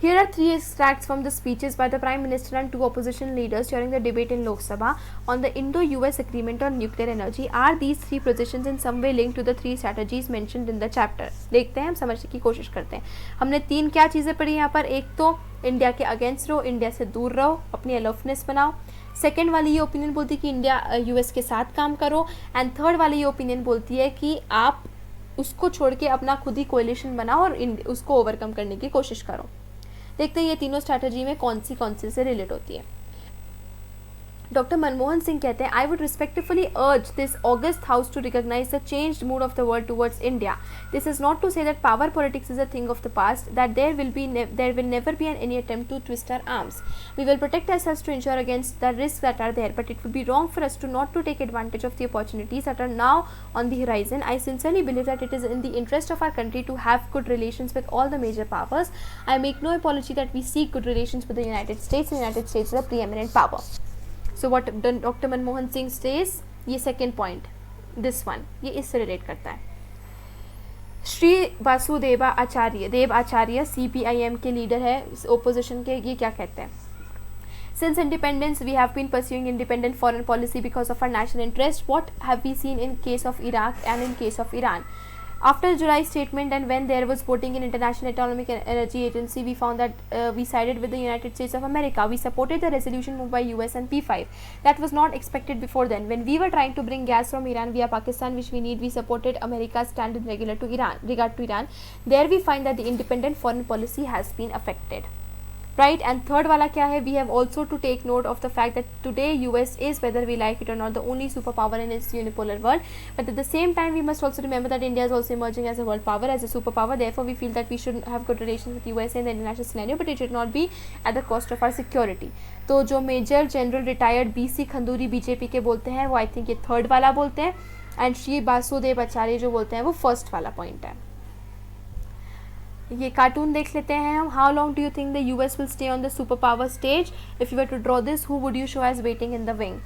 Here are 3 extracts from the speeches by the Prime Minister and 2 opposition leaders during the debate in Lok Sabha on the Indo-US Agreement on Nuclear Energy. Are these 3 positions in some way linked to the 3 strategies mentioned in the chapter? देखते हैं, हम समझने की कोशिश करते हैं। हमने 3 क्या चीज़ें पढ़ी यहाँ पर। एक तो इंडिया के अगेंस्ट रहो, इंडिया से दूर रहो, अपनी अलोफनेस बनाओ। सेकेंड वाली ये ओपिनियन बोलती है कि इंडिया US के साथ काम करो। एंड थर्ड वाली ये ओपिनियन बोलती है कि आप उसको छोड़ के अपना खुद ही कोलिशन बनाओ और उसको ओवरकम करने की कोशिश करो। देखते हैं ये तीनों स्ट्रैटेजी में कौन सी से रिलेट होती है। डॉक्टर मनमोहन सिंह कहते हैं, I would respectfully urge this august house to recognise the changed mood of the world towards India. This is not to say that power politics is a thing of the past, that there will never be any attempt to twist our arms. We will protect ourselves to ensure against the risks that are there, but it would be wrong for us to not to take advantage of the opportunities that are now on the horizon. I sincerely believe that it is in the interest of our country to have good relations with all the major powers. I make no apology that we seek good relations with the United States. The United States is a preeminent power. So what Dr. Manmohan Singh says, ये second point, this one, ये इससे relate करता है। श्री वासुदेव आचार्य CPIM के leader है, opposition के, ये क्या कहते हैं? Since independence, we have been pursuing independent foreign policy because of our national interest. What have we seen in case of Iraq and in case of Iran? After the July statement and when there was voting in International Atomic Energy Agency, we found that we sided with the United States of America. We supported the resolution moved by US and P5. That was not expected before then. When we were trying to bring gas from Iran via Pakistan, which we need, we supported America's stand in regard to Iran. There we find that the independent foreign policy has been affected. Right, and third wala kya hai, we have also to take note of the fact that today US is, whether we like it or not, the only superpower in its unipolar world. But at the same time, we must also remember that India is also emerging as a world power, as a superpower. Therefore, we feel that we should have good relations with USA in the international scenario, but it should not be at the cost of our security. तो जो major general retired BC Khanduri BJP के बोलते हैं, वो I think ये third वाला बोलते हैं, एंड श्री वासुदेव आचार्य जो बोलते हैं वो फर्स्ट वाला पॉइंट है. ये कार्टून देख लेते हैं हम. How long do you think the US will stay on the super power stage? If you were to draw this, who would you show as waiting in the wing?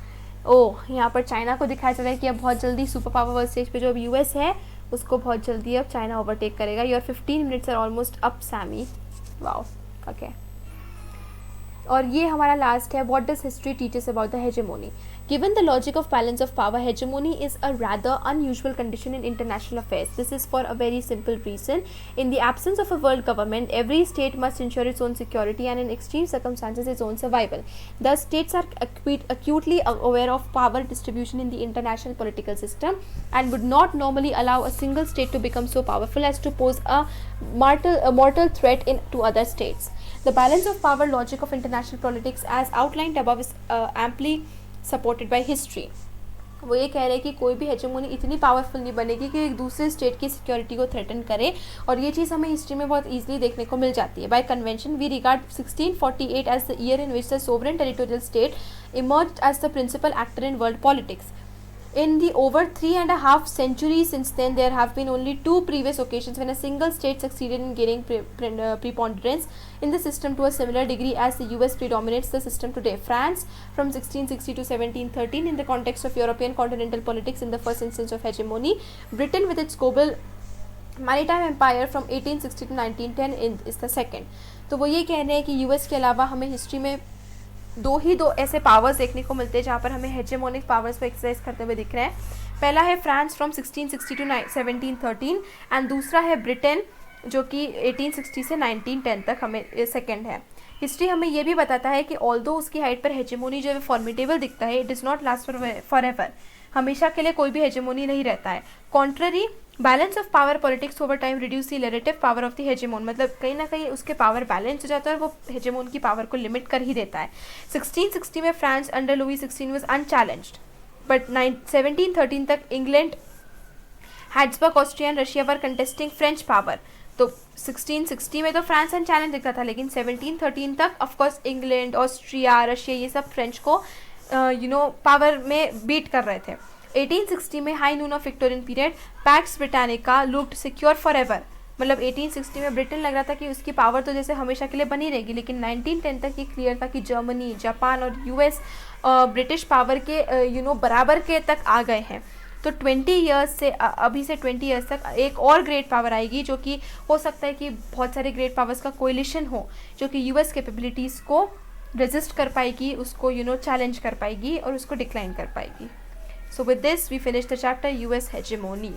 Oh, यहाँ पर China को दिखाया जा रहा है कि अब बहुत जल्दी सुपर पावर वर्ल्ड स्टेज पे जो अब US है उसको बहुत जल्दी अब चाइना ओवरटेक करेगा. Your 15 minutes are almost up Sammy. Wow, okay. और ये हमारा लास्ट है. What does history teach us about the hegemony? Given the logic of balance of power, hegemony is a rather unusual condition in international affairs. This is for a very simple reason. In the absence of a world government, every state must ensure its own security and in extreme circumstances its own survival. Thus, states are acutely aware of power distribution in the international political system and would not normally allow a single state to become so powerful as to pose a mortal threat to other states. The balance of power logic of international politics as outlined above is amply supported by history. वो ये कह रहे हैं कि कोई भी hegemony इतनी powerful नहीं बनेगी कि एक दूसरे स्टेट की सिक्योरिटी को थ्रेटन करे, और ये चीज़ हमें हिस्ट्री में बहुत ईजिली देखने को मिल जाती है. By convention we regard 1648 as the year in which the sovereign territorial state emerged as the principal actor in world politics. In the over 3.5 centuries since then, there have been only 2 previous occasions when a single state succeeded in gaining preponderance in the system to a similar degree as the US predominates the system today. France from 1660 to 1713 in the context of European continental politics in the first instance of hegemony. Britain with its global maritime empire from 1860 to 1910 is the second. तो वो ये कह रहे हैं कि US के अलावा हमें हिस्ट्री में दो ऐसे पावर्स देखने को मिलते हैं जहाँ पर हमें हेजेमोनिक पावर्स को एक्सरसाइज करते हुए दिख रहे हैं. पहला है फ्रांस फ्रॉम 1660 टू 1713 एंड दूसरा है ब्रिटेन जो कि 1860 से 1910 तक हमें सेकंड है. हिस्ट्री हमें ये भी बताता है कि ऑल्दो उसकी हाइट पर हेजेमोनी जो है फॉर्मिडेबल दिखता है, it is not last forever. हमेशा के लिए कोई भी हेजेमोनी नहीं रहता है. Contrary, balance of power politics over time reduce the relative power of the hegemon. मतलब कहीं ना कहीं उसके पावर बैलेंस हो जाता है और वो हेजेमोन की पावर को लिमिट कर ही देता है. 1660 में France under Louis 16 was unchallenged, but 1713 तक England, Habsburg, Austria and Russia were contesting French power. तो 1660 में तो फ्रांस अनचैलेंज दिखता था, लेकिन 1713 तक ऑफकोर्स इंग्लैंड, ऑस्ट्रिया, रशिया ये सब फ्रेंच को पावर में बीट कर रहे थे. 1860 में high Noon of Victorian period, PACS Britannica looked secure for ever. मतलब 1860 में ब्रिटेन लग रहा था कि उसकी पावर तो जैसे हमेशा के लिए बनी रहेगी, लेकिन 1910 तक ये क्लियर था कि जर्मनी, जापान और US ब्रिटिश पावर के बराबर के तक आ गए हैं. तो 20 ईयर्स से अभी से 20 ईयर्स तक एक और ग्रेट पावर आएगी, जो कि हो सकता है कि बहुत सारे ग्रेट पावर्स का कोलिशन हो जो कि US कैपेबिलिटीज़ को रेजिस्ट कर पाएगी, उसको चैलेंज कर पाएगी और उसको डिक्लाइन कर पाएगी. So with this we finish the chapter US hegemony.